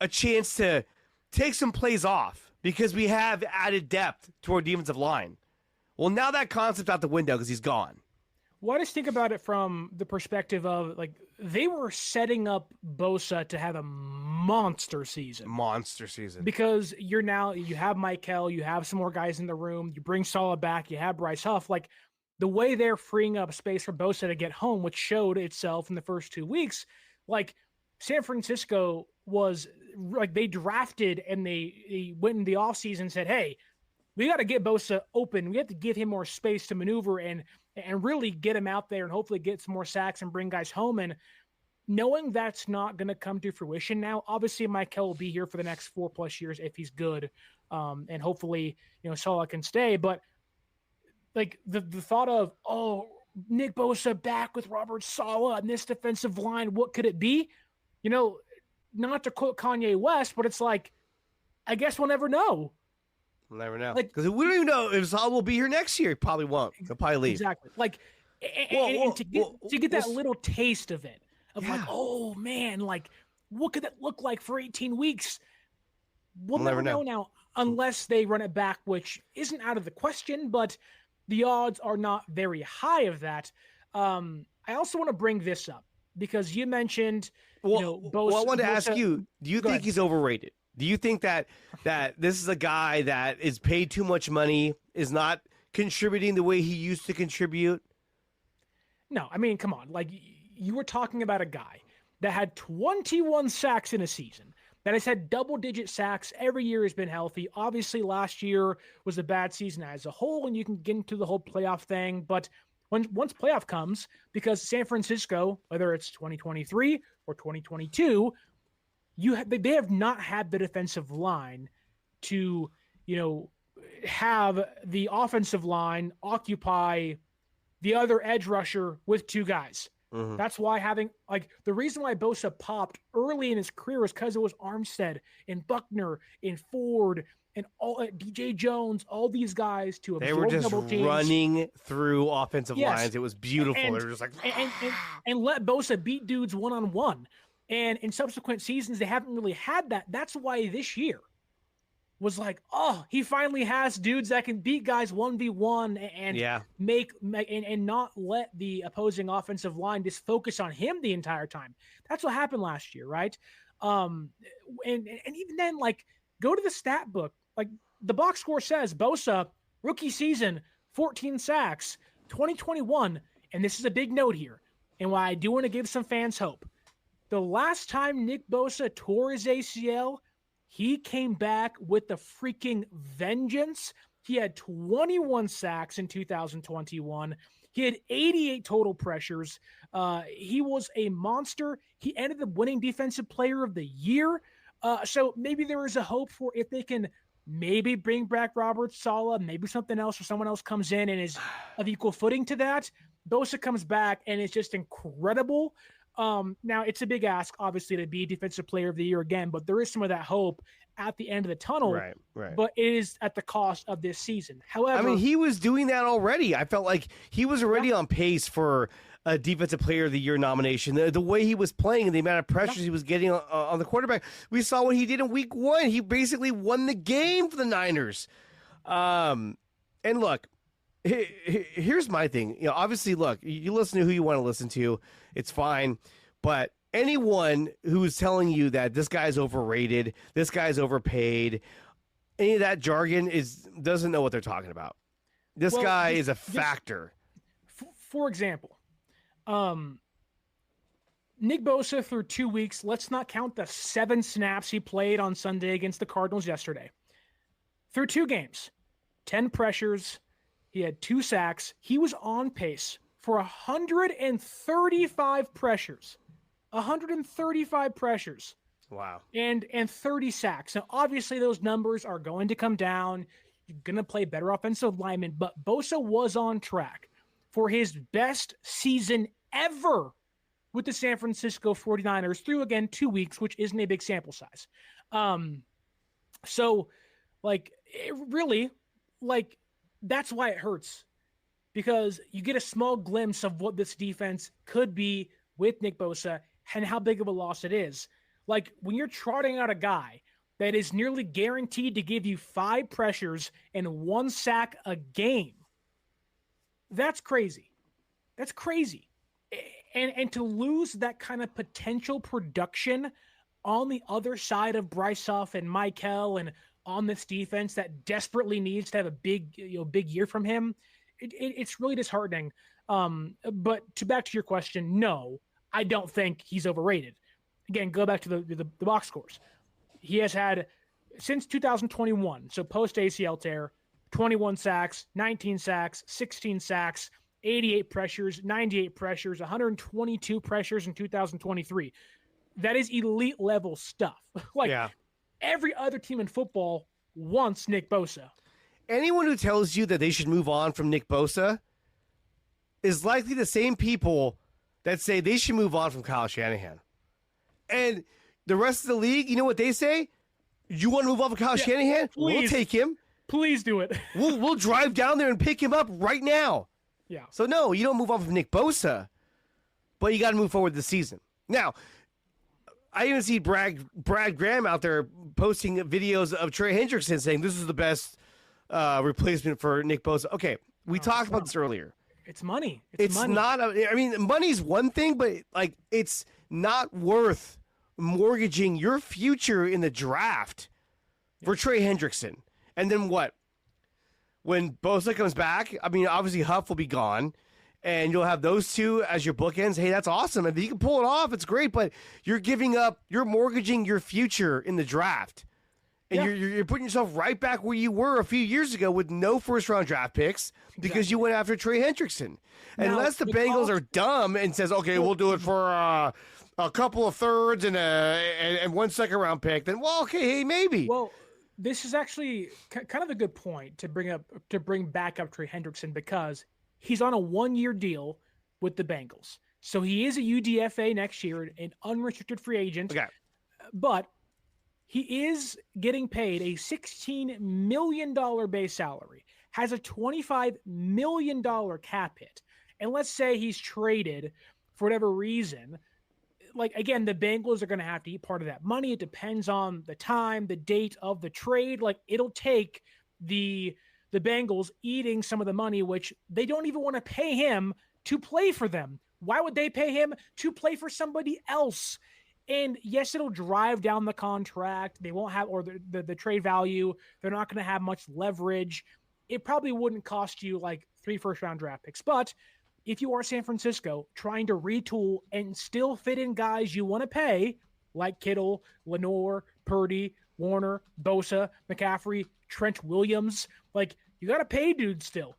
a chance to take some plays off because we have added depth to our defensive line. Well, now that concept's out the window because he's gone. Well, I just think about it from the perspective of, like, they were setting up Bosa to have a monster season. Because you have Michael, you have some more guys in the room, you bring Saleh back, you have Bryce Huff. Like, the way they're freeing up space for Bosa to get home, which showed itself in the first 2 weeks, like San Francisco was like they drafted and they went in the offseason and said, hey, we got to get Bosa open. We have to give him more space to maneuver and really get him out there and hopefully get some more sacks and bring guys home. And knowing that's not going to come to fruition now, obviously Michael will be here for the next 4+ years if he's good. And hopefully, Saleh can stay. But like the thought of, Nick Bosa back with Robert Saleh and this defensive line, what could it be? Not to quote Kanye West, but it's like, I guess we'll never know. We'll never know. Like, because we don't even know if Saleh will be here next year. He probably won't. He'll probably leave. Exactly. Like, and to get that little taste of it, of like, oh man, like, what could that look like for 18 weeks? We'll never know now unless they run it back, which isn't out of the question, but the odds are not very high of that. I also want to bring this up because you mentioned, Bosa. Well, I wanted to ask you, do you think he's overrated? Do you think that this is a guy that is paid too much money, is not contributing the way he used to contribute? No, I mean, come on. Like, you were talking about a guy that had 21 sacks in a season, that has had double-digit sacks every year, has been healthy. Obviously, last year was a bad season as a whole, and you can get into the whole playoff thing. But once playoff comes, because San Francisco, whether it's 2023 or 2022, they have not had the defensive line to, have the offensive line occupy the other edge rusher with two guys. Mm-hmm. That's why the reason why Bosa popped early in his career was because it was Armstead and Buckner and Ford and all DJ Jones, all these guys to absorb double teams. They were just running through offensive lines. It was beautiful. They were just like and let Bosa beat dudes one-on-one. And in subsequent seasons, they haven't really had that. That's why this year was like, he finally has dudes that can beat guys 1v1 and make and not let the opposing offensive line just focus on him the entire time. That's what happened last year, right? And even then, like, go to the stat book. Like, the box score says Bosa, rookie season, 14 sacks, 2021. And this is a big note here. And why I do want to give some fans hope. The last time Nick Bosa tore his ACL, he came back with the freaking vengeance. He had 21 sacks in 2021. He had 88 total pressures. He was a monster. He ended up winning Defensive Player of the Year. So maybe there is a hope for if they can maybe bring back Robert Saleh, maybe something else or someone else comes in and is of equal footing to that. Bosa comes back and is just incredible. Now, it's a big ask, obviously, to be Defensive Player of the Year again, but there is some of that hope at the end of the tunnel. Right. But it is at the cost of this season. However, I mean, he was doing that already. I felt like he was already on pace for a Defensive Player of the Year nomination. The way he was playing and the amount of pressures he was getting on the quarterback. We saw what he did in week 1. He basically won the game for the Niners. And look, here's my thing. Obviously, look, you listen to who you want to listen to. It's fine. But anyone who's telling you that this guy's overrated, this guy's overpaid, any of that jargon doesn't know what they're talking about. This guy is a factor. For example, Nick Bosa through 2 weeks, let's not count the 7 snaps he played on Sunday against the Cardinals yesterday. Through 2 games, 10 pressures, he had 2 sacks. He was on pace for 135 pressures. 135 pressures. Wow. And 30 sacks. Now, obviously, those numbers are going to come down. You're going to play better offensive linemen, but Bosa was on track for his best season ever with the San Francisco 49ers through, again, 2 weeks, which isn't a big sample size. So, like, it really, like, that's why it hurts, because you get a small glimpse of what this defense could be with Nick Bosa and how big of a loss it is. Like, when you're trotting out a guy that is nearly guaranteed to give you 5 pressures and 1 sack a game, that's crazy. That's crazy. And to lose that kind of potential production on the other side of Bryce Huff and Michael and on this defense that desperately needs to have a big year from him, it's really disheartening. But back to your question, no, I don't think he's overrated. Again, go back to the box scores. He has had, since 2021, so post ACL tear, 21 sacks, 19 sacks, 16 sacks, 88 pressures, 98 pressures, 122 pressures in 2023. That is elite level stuff. Every other team in football wants Nick Bosa. Anyone who tells you that they should move on from Nick Bosa is likely the same people that say they should move on from Kyle Shanahan. And the rest of the league, you know what they say? You want to move on from Kyle Shanahan? Please. We'll take him. Please do it. We'll drive down there and pick him up right now. Yeah. So, no, you don't move on from Nick Bosa, but you got to move forward this season. Now, I even see Brad Graham out there posting videos of Trey Hendrickson saying this is the best replacement for Nick Bosa. Okay, we talked about this earlier. It's money. It's money. not. I mean, money's one thing, but it's not worth mortgaging your future in the draft for Trey Hendrickson. And then what? When Bosa comes back, I mean, obviously Huff will be gone, and you'll have those two as your bookends. Hey, that's awesome. If you can pull it off, it's great, but you're mortgaging your future in the draft. And you're putting yourself right back where you were a few years ago with no first-round draft picks because you went after Trey Hendrickson. Now, unless the Bengals are dumb and says, okay, we'll do it for a couple of thirds and 1 second-round pick, then, well, okay, hey, maybe. Well, this is actually kind of a good point to bring back up Trey Hendrickson because he's on a 1-year deal with the Bengals. So he is a UDFA next year, an unrestricted free agent. Okay. But he is getting paid a $16 million base salary, has a $25 million cap hit. And let's say he's traded for whatever reason. Again, the Bengals are going to have to eat part of that money. It depends on the time, the date of the trade. It'll take the Bengals eating some of the money, which they don't even want to pay him to play for them. Why would they pay him to play for somebody else? And yes, it'll drive down the contract. They won't have, or the trade value. They're not going to have much leverage. It probably wouldn't cost you 3 first-round draft picks. But if you are San Francisco trying to retool and still fit in guys you want to pay, like Kittle, Lenore, Purdy, Warner, Bosa, McCaffrey, Trent Williams, you got to pay dudes still.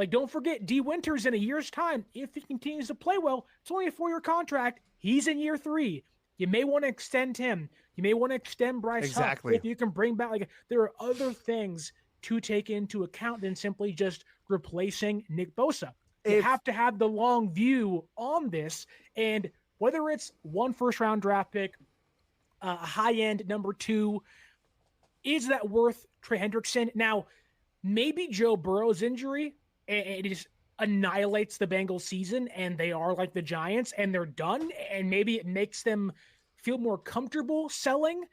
Don't forget, D. Winters in a year's time, if he continues to play well, it's only a 4-year contract. He's in year 3. You may want to extend him. You may want to extend Bryce exactly. Huff if you can bring back. There are other things to take into account than simply just replacing Nick Bosa. You have to have the long view on this, and whether it's 1 first-round draft pick, a high-end number 2, is that worth Trey Hendrickson? Now, maybe Joe Burrow's injury, it just annihilates the Bengals season, and they are like the Giants, and they're done, and maybe it makes them feel more comfortable selling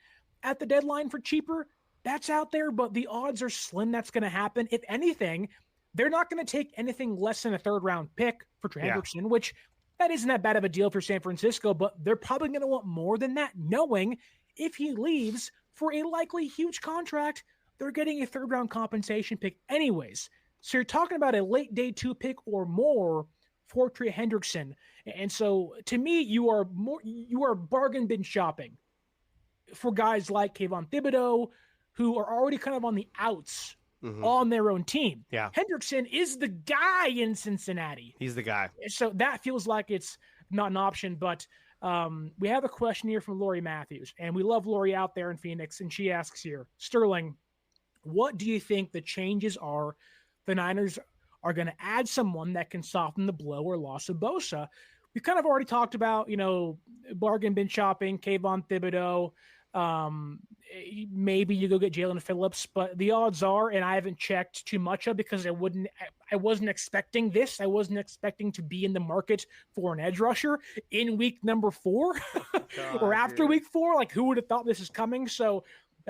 at the deadline for cheaper. That's out there, but the odds are slim that's going to happen. If anything, they're not going to take anything less than a 3rd-round pick for Trey Hendrickson, which that isn't that bad of a deal for San Francisco, but they're probably going to want more than that, knowing if he leaves for a likely huge contract, they're getting a 3rd-round compensation pick anyways. So you're talking about a late day 2 pick or more for Trey Hendrickson. And so to me, you are bargain bin shopping for guys like Kayvon Thibodeau, who are already kind of on the outs on their own team. Yeah. Hendrickson is the guy in Cincinnati. He's the guy. So that feels like it's not an option, but we have a question here from Lori Matthews, and we love Lori out there in Phoenix, and she asks here, Sterling, what do you think the changes are the Niners are going to add someone that can soften the blow or loss of Bosa? We kind of already talked about, bargain bin shopping, Kayvon Thibodeau. Maybe you go get Jalen Phillips, but the odds are, and I haven't checked too much of because I wasn't expecting this. I wasn't expecting to be in the market for an edge rusher in week number 4 or after week 4. Who would have thought this is coming? So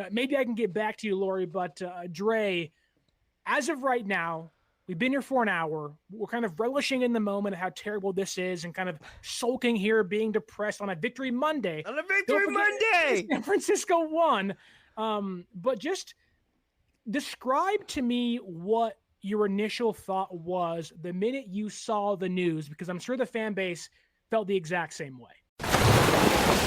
maybe I can get back to you, Lori, but Dre, as of right now, we've been here for an hour. We're kind of relishing in the moment of how terrible this is and kind of sulking here, being depressed on a Victory Monday. On a Victory Monday! San Francisco won. But just describe to me what your initial thought was the minute you saw the news, because I'm sure the fan base felt the exact same way.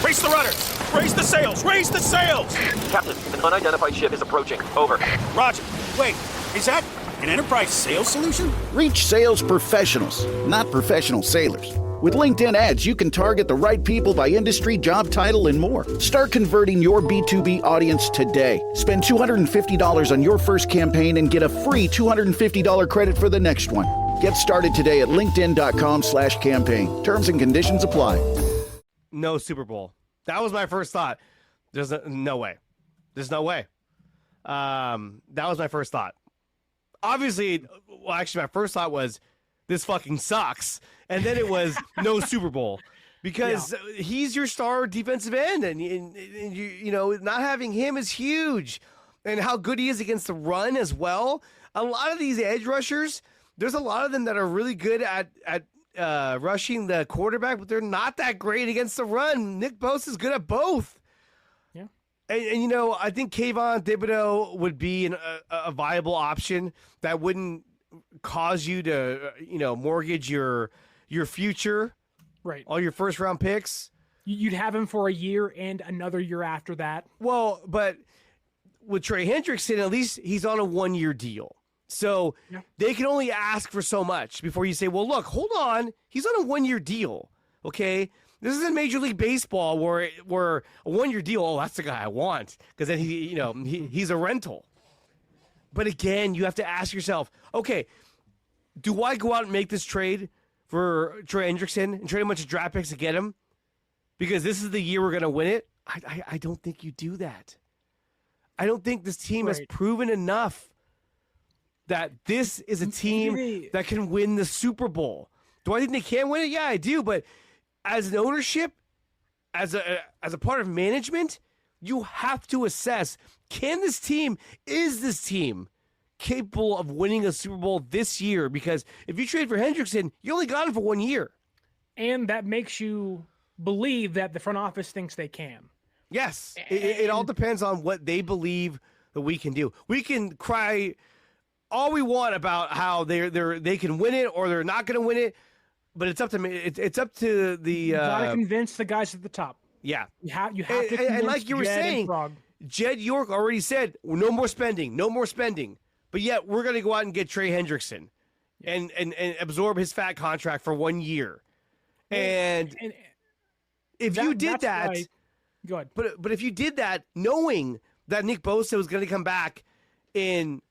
Raise the rudders! Raise the sails! Raise the sails! Captain, an unidentified ship is approaching. Over. Roger. Wait, is that an enterprise sales solution? Reach sales professionals, not professional sailors. With LinkedIn ads, you can target the right people by industry, job title, and more. Start converting your B2B audience today. Spend $250 on your first campaign and get a free $250 credit for the next one. Get started today at linkedin.com/campaign. Terms and conditions apply. No Super Bowl. That was my first thought. There's no way. There's no way. That was my first thought. Obviously, well, actually, my first thought was, this fucking sucks. And then it was no Super Bowl. Because he's your star defensive end. And you know, not having him is huge. And how good he is against the run as well. A lot of these edge rushers, there's a lot of them that are really good at rushing the quarterback, but they're not that great against the run. Nick Bosa is good at both. Yeah. And you know, I think Kayvon Thibodeau would be a viable option that wouldn't cause you to, you know, mortgage your future, right? All your first round picks. You'd have him for a year and another year after that. Well, but with Trey Hendrickson, at least he's on a 1-year deal. So they can only ask for so much before you say, well, look, hold on. He's on a 1-year deal. Okay. This isn't Major League Baseball where a 1-year deal. Oh, that's the guy I want. Because then he's a rental. But again, you have to ask yourself, okay, do I go out and make this trade for Trey Hendrickson and trade a bunch of draft picks to get him? Because this is the year we're going to win it? I don't think you do that. I don't think this team has proven enough that this is a team that can win the Super Bowl. Do I think they can win it? Yeah, I do. But as an ownership, as a part of management, you have to assess, is this team capable of winning a Super Bowl this year? Because if you trade for Hendrickson, you only got him for 1 year. And that makes you believe that the front office thinks they can. Yes. It all depends on what they believe that we can do. We can cry all we want about how they can win it or they're not going to win it, but it's up to me. It's up to the. You gotta convince the guys at the top. Yeah, you have to. And like you were saying, Jed York already said no more spending. But yet we're going to go out and get Trey Hendrickson, and absorb his fat contract for 1 year. And if you did that, go ahead. But if you did that, knowing that Nick Bosa was going to come back in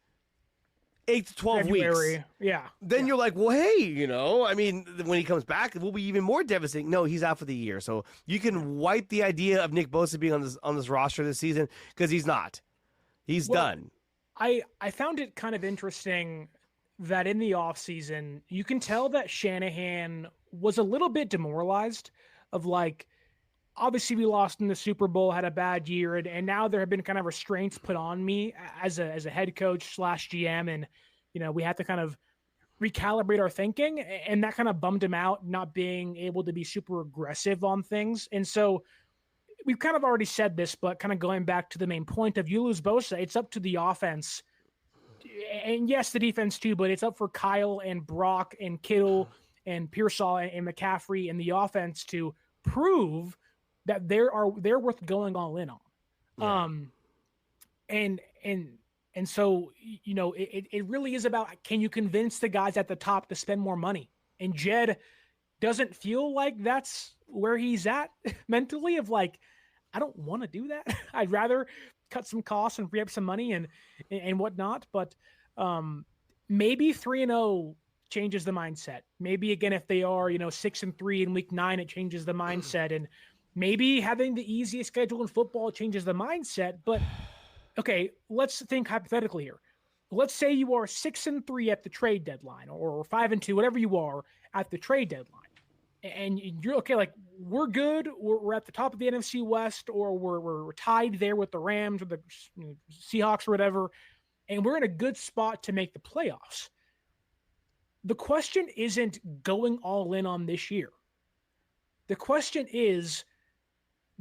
8 to 12 February. weeks. Then you're like, well, hey, you know, I mean, when he comes back, it will be even more devastating. No, he's out for the year. So you can wipe the idea of Nick Bosa being on this roster this season, because he's not. He's done. I found it kind of interesting that in the offseason, you can tell that Shanahan was a little bit demoralized of like, obviously we lost in the Super Bowl, had a bad year, and now there have been kind of restraints put on me as a head coach / GM, and you know, we have to kind of recalibrate our thinking, and that kind of bummed him out, not being able to be super aggressive on things. And so we've kind of already said this, but kind of going back to the main point of, you lose Bosa, it's up to the offense, and yes, the defense too, but it's up for Kyle and Brock and Kittle and Pearsall and McCaffrey and the offense to prove that they're worth going all in on. And so, you know, it really is about, can you convince the guys at the top to spend more money? And Jed doesn't feel like that's where he's at mentally, of like, I don't want to do that. I'd rather cut some costs and free up some money and whatnot. But maybe 3-0 changes the mindset. Maybe again, if they are, 6-3 in week 9, it changes the mindset. And maybe having the easiest schedule in football changes the mindset. But okay, let's think hypothetically here. Let's say you are 6-3 at the trade deadline, or 5-2, whatever you are at the trade deadline. And you're okay, like, we're good. We're at the top of the NFC West, or we're tied there with the Rams or the Seahawks or whatever. And we're in a good spot to make the playoffs. The question isn't going all in on this year. The question is,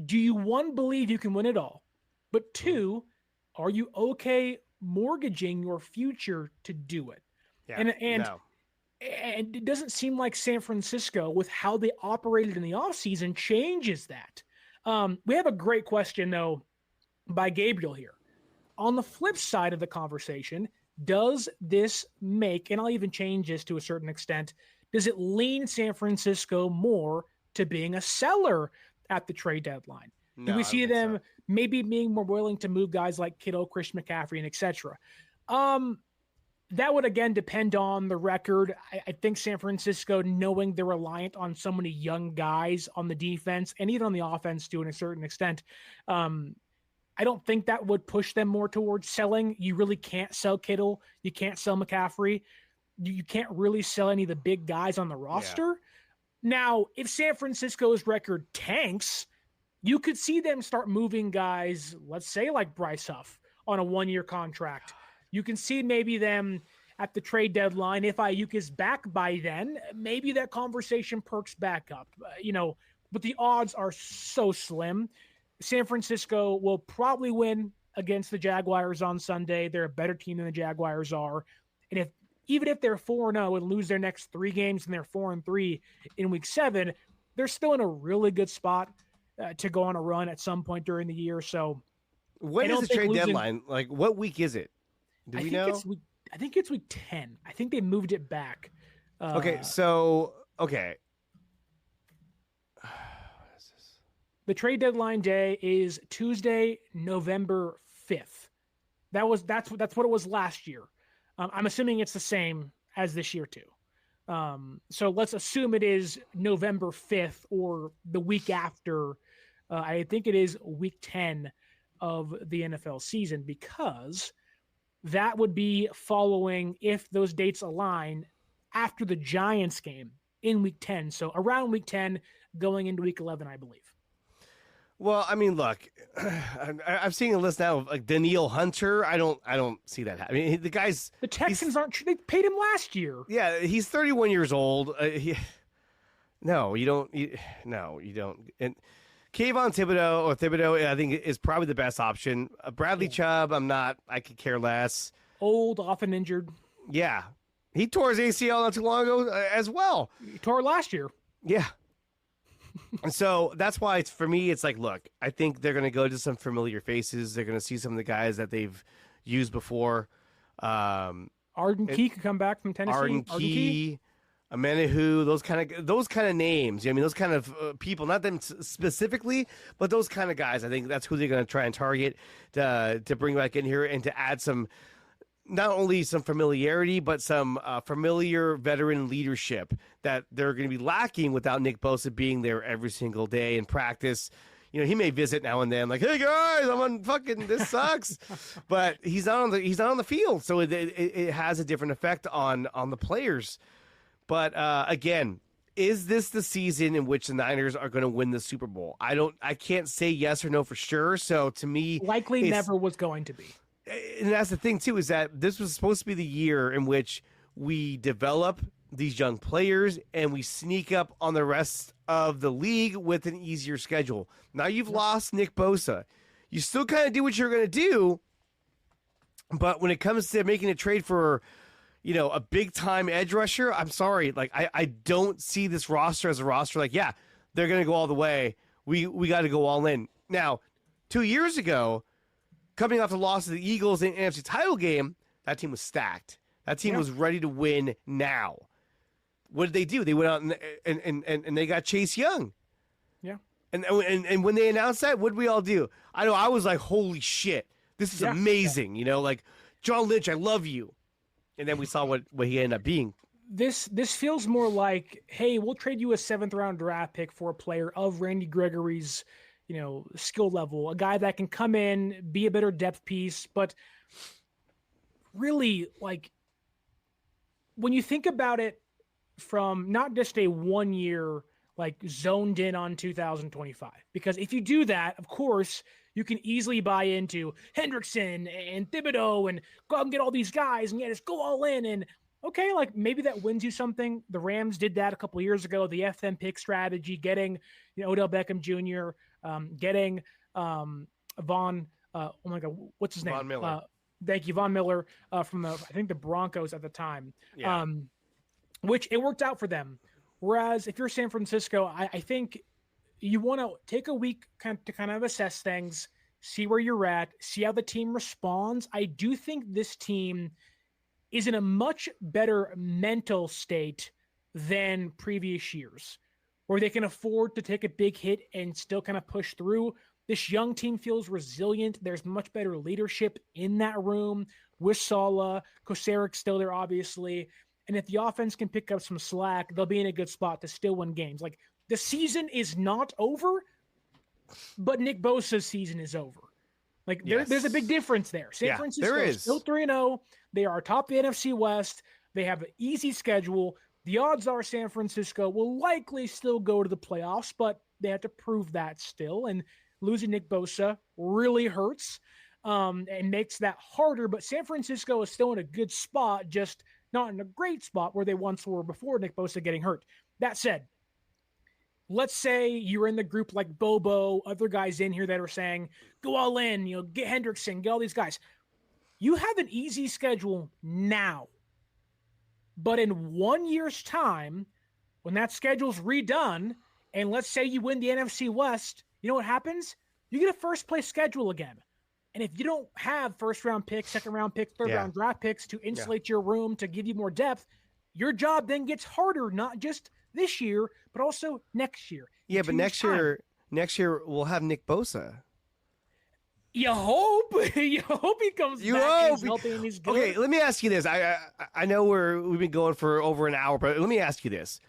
do you, one, believe you can win it all? But two, are you okay mortgaging your future to do it? Yeah, And no. And it doesn't seem like San Francisco, with how they operated in the offseason, changes that. We have a great question, though, by Gabriel here. On the flip side of the conversation, does this make, and I'll even change this to a certain extent, does it lean San Francisco more to being a seller at the trade deadline? Do we see them maybe being more willing to move guys like Kittle, Christian McCaffrey, and et cetera? That would, again, depend on the record. I think San Francisco, knowing they're reliant on so many young guys on the defense and even on the offense to a certain extent, I don't think that would push them more towards selling. You really can't sell Kittle. You can't sell McCaffrey. You can't really sell any of the big guys on the roster. Yeah. Now, if San Francisco's record tanks, you could see them start moving guys, let's say like Bryce Huff on a 1-year contract. You can see maybe them at the trade deadline. If Ayuk is back by then, maybe that conversation perks back up, but the odds are so slim. San Francisco will probably win against the Jaguars on Sunday. They're a better team than the Jaguars are. And even if they're 4-0 and lose their next 3 games and they're 4-3 in week 7, they're still in a really good spot to go on a run at some point during the year. So when is the trade deadline? Like, what week is it? Do we know? I think it's week 10. I think they moved it back. Okay. The trade deadline day is Tuesday, November 5th. That's what it was last year. I'm assuming it's the same as this year too. So let's assume it is November 5th or the week after. I think it is week 10 of the NFL season, because that would be following, if those dates align, after the Giants game in week 10. So around week 10 going into week 11, I believe. Well, I mean, look, I'm seeing a list now of like Danielle Hunter. I don't see that. I mean, the Texans they paid him last year. Yeah, he's 31 years old. No, you don't. And Kayvon Thibodeau, I think, is probably the best option. Bradley Chubb, I could care less. Old, often injured. Yeah. He tore his ACL not too long ago as well. He tore it last year. Yeah. And so that's why for me, it's like, look, I think they're going to go to some familiar faces. They're going to see some of the guys that they've used before. Arden Key could come back from Tennessee. Arden Key. Amenahu, those kind of names. I mean, those kind of people, not them specifically, but those kind of guys. I think that's who they're going to try and target to bring back in here and to add some, not only some familiarity, but some familiar veteran leadership that they're going to be lacking without Nick Bosa being there every single day in practice. He may visit now and then, like, "Hey guys, I'm on fucking this sucks," but he's not on the field, so it has a different effect on the players. But again, is this the season in which the Niners are going to win the Super Bowl? I can't say yes or no for sure. So to me, likely never was going to be. And that's the thing too, is that this was supposed to be the year in which we develop these young players and we sneak up on the rest of the league with an easier schedule. Now you've lost Nick Bosa. You still kind of do what you're going to do, but when it comes to making a trade for a big-time edge rusher, I'm sorry. Like, I don't see this roster as a roster like, yeah, they're going to go all the way. We got to go all in. Now, 2 years ago, coming off the loss of the Eagles in the NFC title game, that team was stacked. That team was ready to win now. What did they do? They went out and they got Chase Young. Yeah. And when they announced that, what did we all do? I know I was like, holy shit, this is amazing. Like, John Lynch, I love you. And then we saw what he ended up being. This feels more like, hey, we'll trade you a 7th-round draft pick for a player of Randy Gregory's, skill level, a guy that can come in, be a better depth piece. But really, like, when you think about it from not just a 1-year, like, zoned in on 2025, because if you do that, of course, you can easily buy into Hendrickson and Thibodeau and go out and get all these guys and just go all in. And okay, like, maybe that wins you something. The Rams did that a couple of years ago, the FM pick strategy, getting Odell Beckham Jr., getting Von, oh my God, what's his name? Von Miller. Thank you, Von Miller from I think the Broncos at the time. Yeah. Which it worked out for them. Whereas if you're San Francisco, I think you want to take a week to kind of assess things, see where you're at, see how the team responds. I do think this team is in a much better mental state than previous years, where they can afford to take a big hit and still kind of push through. This young team feels resilient. There's much better leadership in that room with Saleh. Koseric's still there, obviously. And if the offense can pick up some slack, they'll be in a good spot to still win games. Like, the season is not over, but Nick Bosa's season is over. Like, there's a big difference there. San Francisco is still 3-0. They are atop the NFC West. They have an easy schedule. The odds are San Francisco will likely still go to the playoffs, but they have to prove that still. And losing Nick Bosa really hurts and makes that harder. But San Francisco is still in a good spot, just not in a great spot where they once were before Nick Bosa getting hurt. That said, let's say you're in the group like Bobo, other guys in here that are saying, go all in, get Hendrickson, get all these guys. You have an easy schedule now. But in 1 year's time, when that schedule's redone, and let's say you win the NFC West, you know what happens? You get a first-place schedule again. And if you don't have first-round picks, second-round picks, third-round draft picks to insulate your room, to give you more depth, your job then gets harder, not just this year, but also next year. Yeah, but next year we'll have Nick Bosa. You hope. You hope he comes back and he's healthy and he's good. Okay, let me ask you this. I know we've been going for over an hour, but let me ask you this.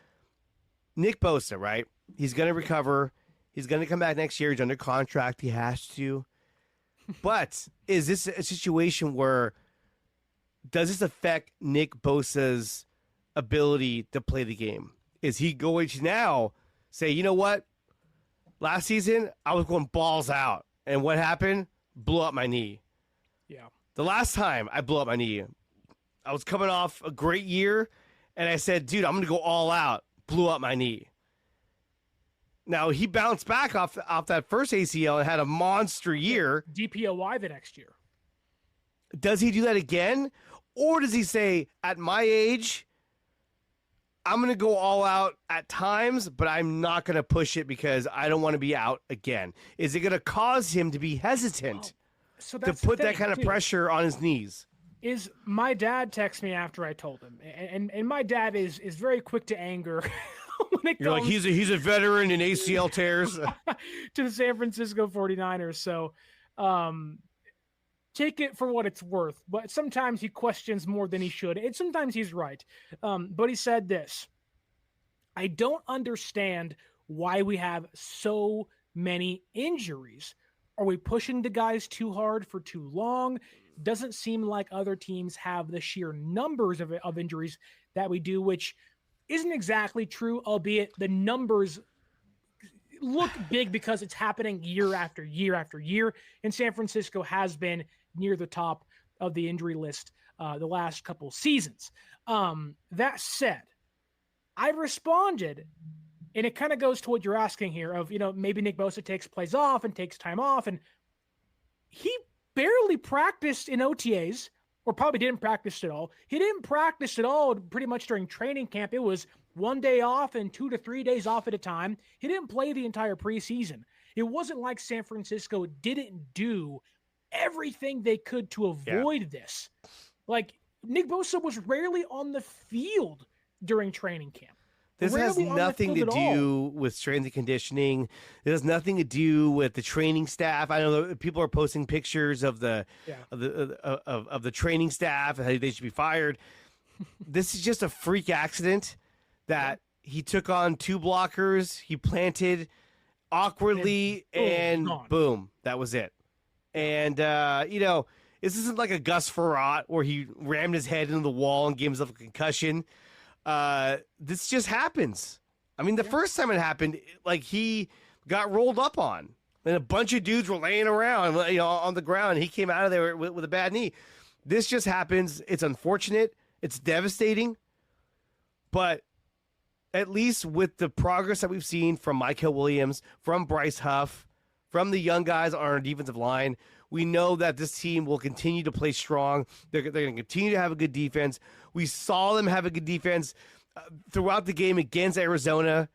Nick Bosa, right? He's going to recover. He's going to come back next year. He's under contract. He has to. But is this a situation where does this affect Nick Bosa's ability to play the game? Is he going to now say, you know what? Last season, I was going balls out. And what happened? Blew up my knee. Yeah. The last time I blew up my knee, I was coming off a great year, and I said, dude, I'm going to go all out. Blew up my knee. Now, he bounced back off that first ACL and had a monster year. DPOY the next year. Does he do that again? Or does he say, at my age, I'm going to go all out at times, but I'm not going to push it because I don't want to be out again? Is it going to cause him to be hesitant to put that kind of pressure on his knees? Is my dad texted me after I told him, and my dad is very quick to anger. When it You're like, he's a veteran in ACL tears. To the San Francisco 49ers. So take it for what it's worth. But sometimes he questions more than he should. And sometimes he's right. But he said this: I don't understand why we have so many injuries. Are we pushing the guys too hard for too long? Doesn't seem like other teams have the sheer numbers of injuries that we do, which isn't exactly true, albeit the numbers look big because it's happening year after year after year. And San Francisco has been near the top of the injury list the last couple seasons. That said, I responded, and it kind of goes to what you're asking here of, maybe Nick Bosa takes plays off and takes time off. And he barely practiced in OTAs, or probably didn't practice at all. He didn't practice at all pretty much during training camp. It was 1 day off and 2 to 3 days off at a time. He didn't play the entire preseason. It wasn't like San Francisco didn't do everything they could to avoid this. Like, Nick Bosa was rarely on the field during training camp. This has nothing to do with strength and conditioning. It has nothing to do with the training staff. I know that people are posting pictures of the training staff and how they should be fired. This is just a freak accident that he took on 2 blockers, he planted awkwardly, and boom, that was it. And this isn't like a Gus Frerotte where he rammed his head into the wall and gave himself a concussion. This just happens. I mean, the first time it happened, like, he got rolled up on, and a bunch of dudes were laying around, on the ground. And he came out of there with a bad knee. This just happens. It's unfortunate. It's devastating. But at least with the progress that we've seen from Michael Williams, from Bryce Huff, from the young guys on our defensive line, We know that this team will continue to play strong. They're going to continue to have a good defense. We saw them have a good defense throughout the game against Arizona.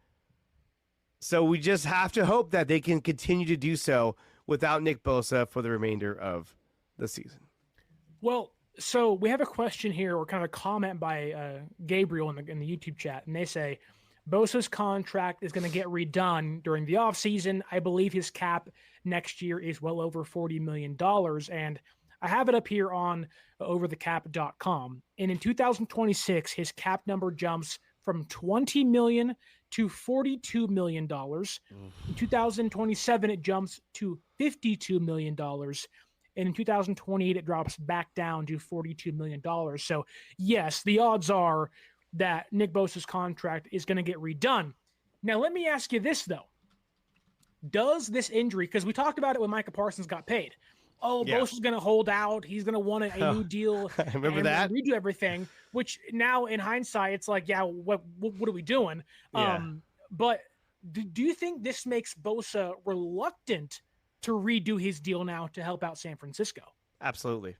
So we just have to hope that they can continue to do so without Nick Bosa for the remainder of the season. Well, so we have a question here, or kind of a comment by Gabriel in the YouTube chat, and they say, Bosa's contract is going to get redone during the offseason. I believe his cap next year is well over $40 million. And I have it up here on overthecap.com. And in 2026, his cap number jumps from $20 million to $42 million. In 2027, it jumps to $52 million. And in 2028, it drops back down to $42 million. So, yes, the odds are that Nick Bosa's contract is going to get redone. Now, let me ask you this, though. Does this injury, because we talked about it when Micah Parsons got paid. Oh, yeah. Bosa's going to hold out. He's going to want a new deal. I remember that. Redo everything, which now in hindsight, it's like, yeah, what are we doing? Yeah. But do you think this makes Bosa reluctant to redo his deal now to help out San Francisco? Absolutely.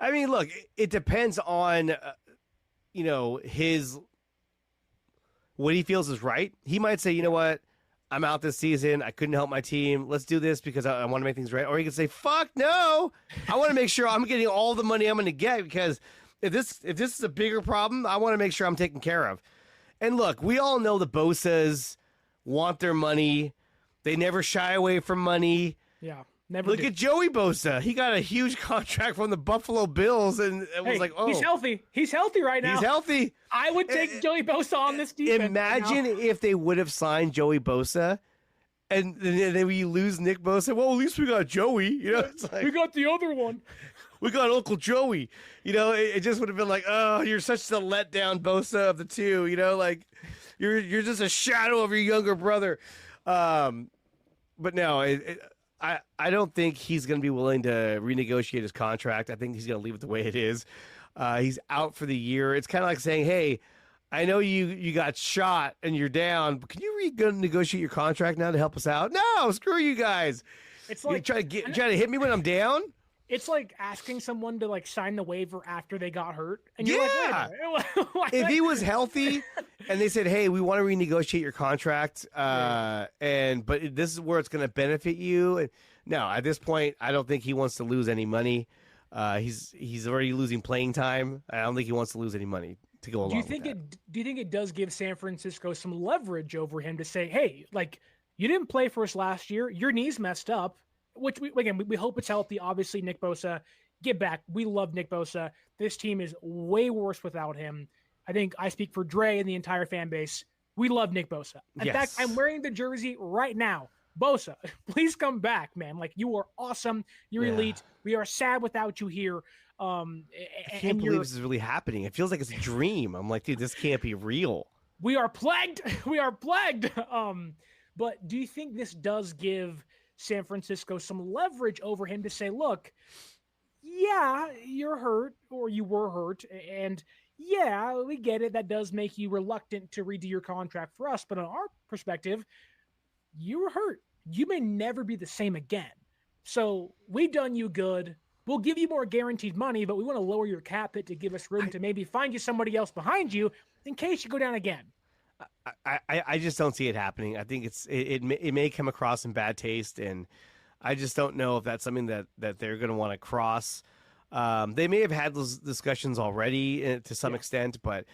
I mean, look, it depends on what he feels is right. He might say, you know what, I'm out this season. I couldn't help my team. Let's do this because I want to make things right. Or he could say, fuck no. I want to make sure I'm getting all the money I'm going to get, because if this is a bigger problem, I want to make sure I'm taken care of. And look, we all know the Bosas want their money. They never shy away from money. Yeah. Never Look at Joey Bosa. He got a huge contract from the Buffalo Bills, and it was like, oh. He's healthy. He's healthy right now. He's healthy. I would take Joey Bosa on this defense. Imagine if they would have signed Joey Bosa, and then we lose Nick Bosa. Well, at least we got Joey. It's like, we got the other one. We got Uncle Joey. It just would have been like, oh, you're such the letdown Bosa of the two. Like you're just a shadow of your younger brother. But no, I don't think he's going to be willing to renegotiate his contract. I think he's going to leave it the way it is. He's out for the year. It's kind of like saying, hey, I know you got shot and you're down, but can you renegotiate your contract now to help us out? No, screw you guys. It's like you try to hit me when I'm down. It's like asking someone to sign the waiver after they got hurt. And you're if he was healthy and they said, hey, we want to renegotiate your contract, but this is where it's going to benefit you. And no, at this point, I don't think he wants to lose any money. He's already losing playing time. I don't think he wants to lose any money to go along do you think it does give San Francisco some leverage over him to say, hey, you didn't play for us last year. Your knee's messed up. Which, we hope it's healthy. Obviously, Nick Bosa, get back. We love Nick Bosa. This team is way worse without him. I think I speak for Dre and the entire fan base. We love Nick Bosa. In fact, I'm wearing the jersey right now. Bosa, please come back, man. You are awesome. You're elite. We are sad without you here. I can't believe this is really happening. It feels like it's a dream. I'm like, dude, this can't be real. We are plagued. We are plagued. But do you think this does give San Francisco some leverage over him to say, look, yeah, you're hurt, or you were hurt, and yeah, we get it. That does make you reluctant to redo your contract for us. But on our perspective, you were hurt. You may never be the same again. So we done you good. We'll give you more guaranteed money, but we want to lower your cap hit to give us room to maybe find you somebody else behind you in case you go down again. I just don't see it happening. I think it may come across in bad taste, and I just don't know if that's something that they're going to want to cross. They may have had those discussions already to some extent, but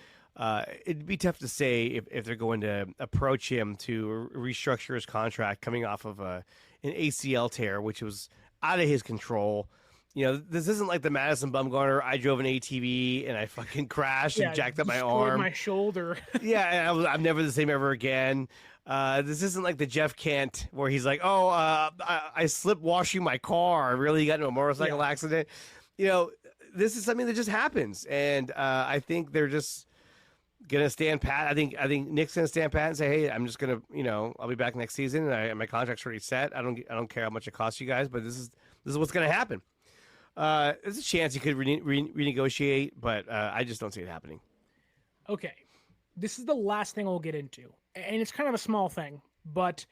it'd be tough to say if they're going to approach him to restructure his contract coming off of an ACL tear, which was out of his control. This isn't like the Madison Bumgarner. I drove an ATV and I fucking crashed and jacked up my arm. My shoulder. Yeah, and I'm never the same ever again. This isn't like the Jeff Kent where he's like, I slipped washing my car. I really got into a motorcycle accident. This is something that just happens. And I think they're just going to stand pat. I think Nick's going to stand pat and say, hey, I'm just going to, I'll be back next season. And my contract's already set. I don't care how much it costs you guys, but this is what's going to happen. There's a chance he could renegotiate, but I just don't see it happening. Okay. This is the last thing we'll get into, and it's kind of a small thing, but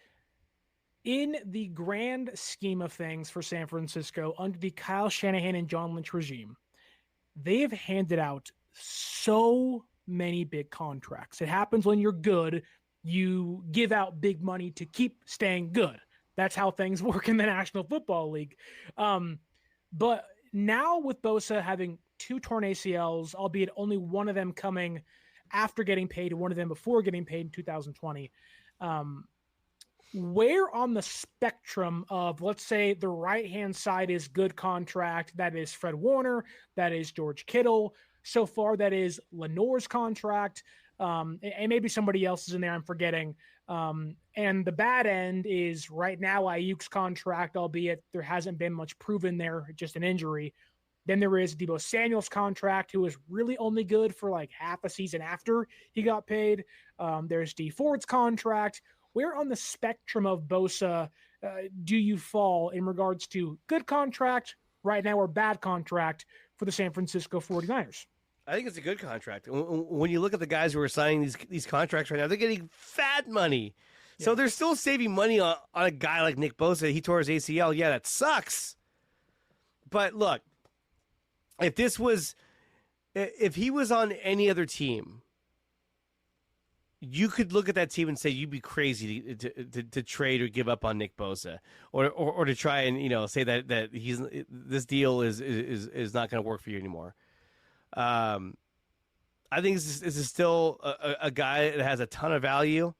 in the grand scheme of things for San Francisco under the Kyle Shanahan and John Lynch regime, they have handed out so many big contracts. It happens when you're good, you give out big money to keep staying good. That's how things work in the National Football League. But now with Bosa having 2 torn ACLs, albeit only one of them coming after getting paid and one of them before getting paid in 2020, where on the spectrum of, let's say, the right-hand side is good contract, that is Fred Warner, that is George Kittle, so far that is Lenore's contract, and maybe somebody else is in there I'm forgetting, and the bad end is right now Ayuk's contract, albeit there hasn't been much proven there, just an injury. Then there is Deebo Samuel's contract, who was really only good for like half a season after he got paid. There's Dee Ford's contract. Where on the spectrum of Bosa do you fall in regards to good contract right now or bad contract for the San Francisco 49ers? I think it's a good contract. When you look at the guys who are signing these contracts right now, they're getting fat money. Yeah. So they're still saving money on a guy like Nick Bosa. He tore his ACL. Yeah, that sucks. But look, if he was on any other team, you could look at that team and say you'd be crazy to trade or give up on Nick Bosa, or to try and say that this deal is not going to work for you anymore. I think this is still a guy that has a ton of value.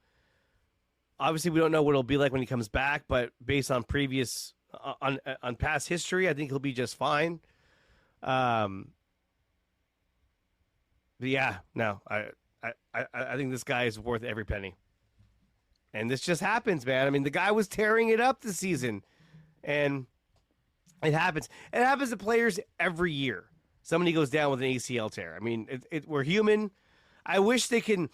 Obviously, we don't know what it'll be like when he comes back, but based on previous on past history, I think he'll be just fine. But yeah, no, I think this guy is worth every penny. And this just happens, man. I mean, the guy was tearing it up this season. And it happens. It happens to players every year. Somebody goes down with an ACL tear. I mean, we're human. I wish they can,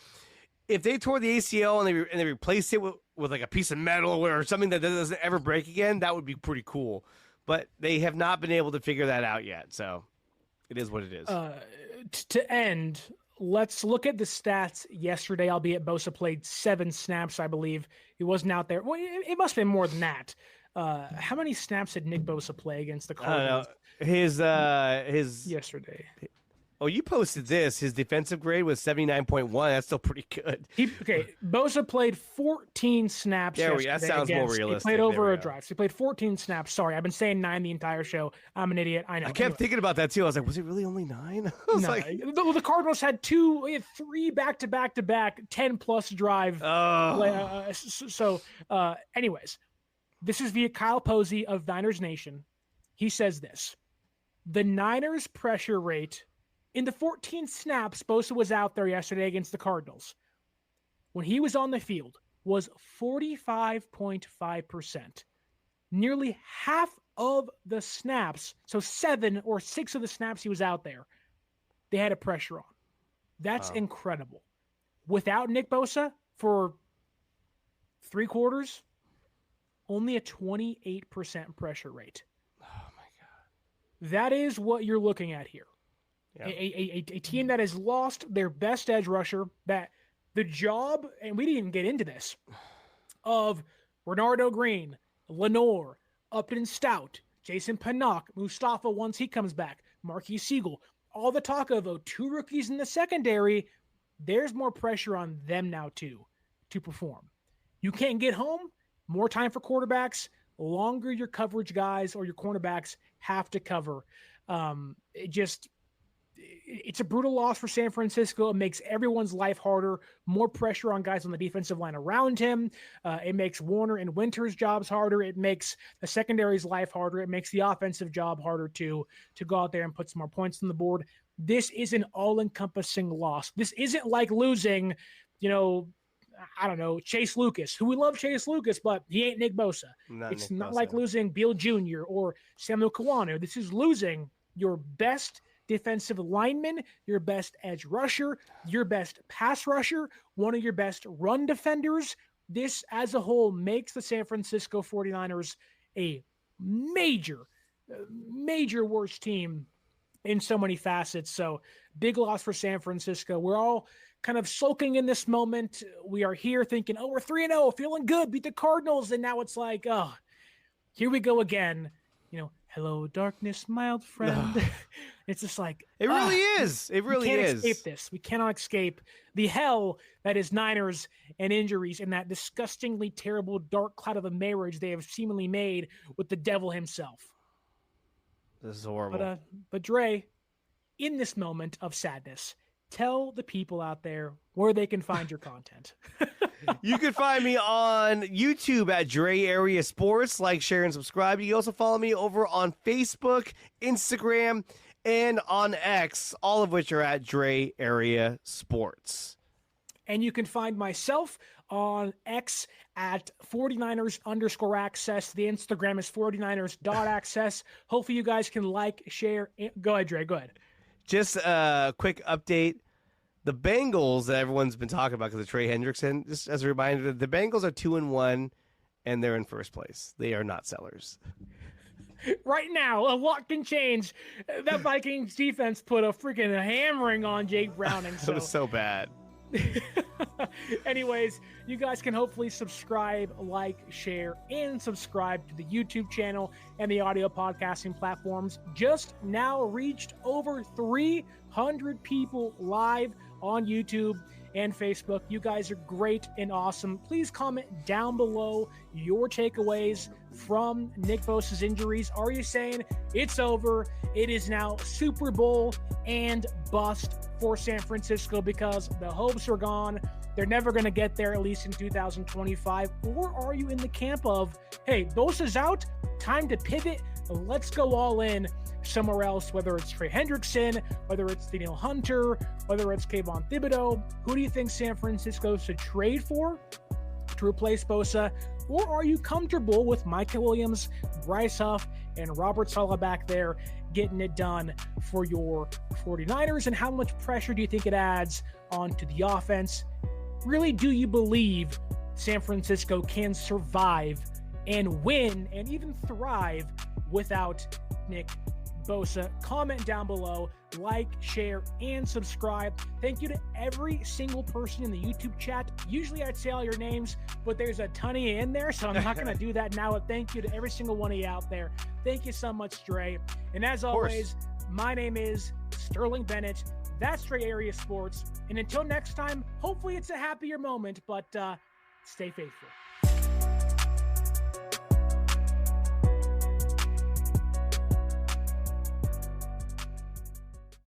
if they tore the ACL and they replaced it with like a piece of metal or something that doesn't ever break again, that would be pretty cool. But they have not been able to figure that out yet. So it is what it is. To end, let's look at the stats yesterday, albeit Bosa played 7 snaps, I believe. He wasn't out there. Well, it must have been more than that. How many snaps did Nick Bosa play against the Cardinals? His yesterday. Oh, you posted this. His defensive grade was 79.1. That's still pretty good. Bosa played 14 snaps. That sounds more realistic. He played over a drive. So he played 14 snaps. Sorry, I've been saying 9 the entire show. I'm an idiot. I know. I kept thinking about that too. I was like, was it really only 9? The Cardinals had 3 back-to-back 10-plus drive. Anyways, this is via Kyle Posey of Niners Nation. He says this: the Niners' pressure rate in the 14 snaps Bosa was out there yesterday against the Cardinals, when he was on the field, was 45.5%. Nearly half of the snaps, so 7 or 6 of the snaps he was out there, they had a pressure on. That's incredible. Without Nick Bosa for 3 quarters, only a 28% pressure rate. Oh, my God. That is what you're looking at here. Yep. A team that has lost their best edge rusher, that the job, and we didn't even get into this, of Renardo Green, Lenore, Upton Stout, Jason Pinnock, Mustafa once he comes back, Marquis Siegel, all the talk of 2 rookies in the secondary, there's more pressure on them now too to perform. You can't get home, more time for quarterbacks, longer your coverage guys or your cornerbacks have to cover. It's a brutal loss for San Francisco. It makes everyone's life harder, more pressure on guys on the defensive line around him. It makes Warner and Winter's jobs harder. It makes the secondary's life harder. It makes the offensive job harder to go out there and put some more points on the board. This is an all-encompassing loss. This isn't like losing, Chase Lucas, who we love Chase Lucas, but he ain't Nick Bosa. It's not like losing Beal Jr. or Samuel Kawano. This is losing your best defensive lineman, your best edge rusher, your best pass rusher, one of your best run defenders. This as a whole makes the San Francisco 49ers a major worse team in so many facets. So big loss for San Francisco. We're all kind of soaking in this moment. We are here thinking, oh, we're 3-0, feeling good, beat the Cardinals. And now it's like, oh, here we go again. Hello, darkness, my old friend. It's just like, it really is. It really is. We can't escape this. We cannot escape the hell that is Niners and injuries and that disgustingly terrible dark cloud of a marriage they have seemingly made with the devil himself. This is horrible. But Dre, in this moment of sadness, tell the people out there where they can find your content. You can find me on YouTube at Dre Area Sports. Like, share, and subscribe. You can also follow me over on Facebook, Instagram, and on X, all of which are at Dre Area Sports. And you can find myself on X at 49ers_access. The Instagram is 49ers.access. Hopefully you guys can like, share. Go ahead, Dre. Go ahead. Just a quick update. The Bengals that everyone's been talking about because of Trey Hendrickson, just as a reminder, the Bengals are 2-1, and they're in first place. They are not sellers. Right now, a lot can change. That Vikings defense put a freaking hammering on Jake Browning. It was so bad. Anyways, you guys can hopefully subscribe, like, share, and subscribe to the YouTube channel and the audio podcasting platforms. Just now reached over 300 people live on YouTube and Facebook. You guys are great and awesome. Please comment down below your takeaways from Nick Bosa's injuries. Are you saying it's over? It is now Super Bowl and bust for San Francisco because the hopes are gone. They're never going to get there, at least in 2025. Or are you in the camp of, hey, Bosa's out, time to pivot, let's go all in somewhere else, whether it's Trey Hendrickson, whether it's Daniel Hunter, whether it's Kayvon Thibodeau? Who do you think San Francisco should trade for to replace Bosa? Or are you comfortable with Micah Williams, Bryce Huff, and Robert Saleh back there getting it done for your 49ers? And how much pressure do you think it adds onto the offense? Really, do you believe San Francisco can survive and win and even thrive without Nick Bosa? Comment down below, like, share, and subscribe. Thank you to every single person in the YouTube chat. Usually I'd say all your names, but there's a ton of you in there, so I'm not going to do that now. But thank you to every single one of you out there. Thank you so much, Dre. And as always, my name is Sterling Bennett. That's Dre Area Sports. And until next time, hopefully it's a happier moment, but stay faithful.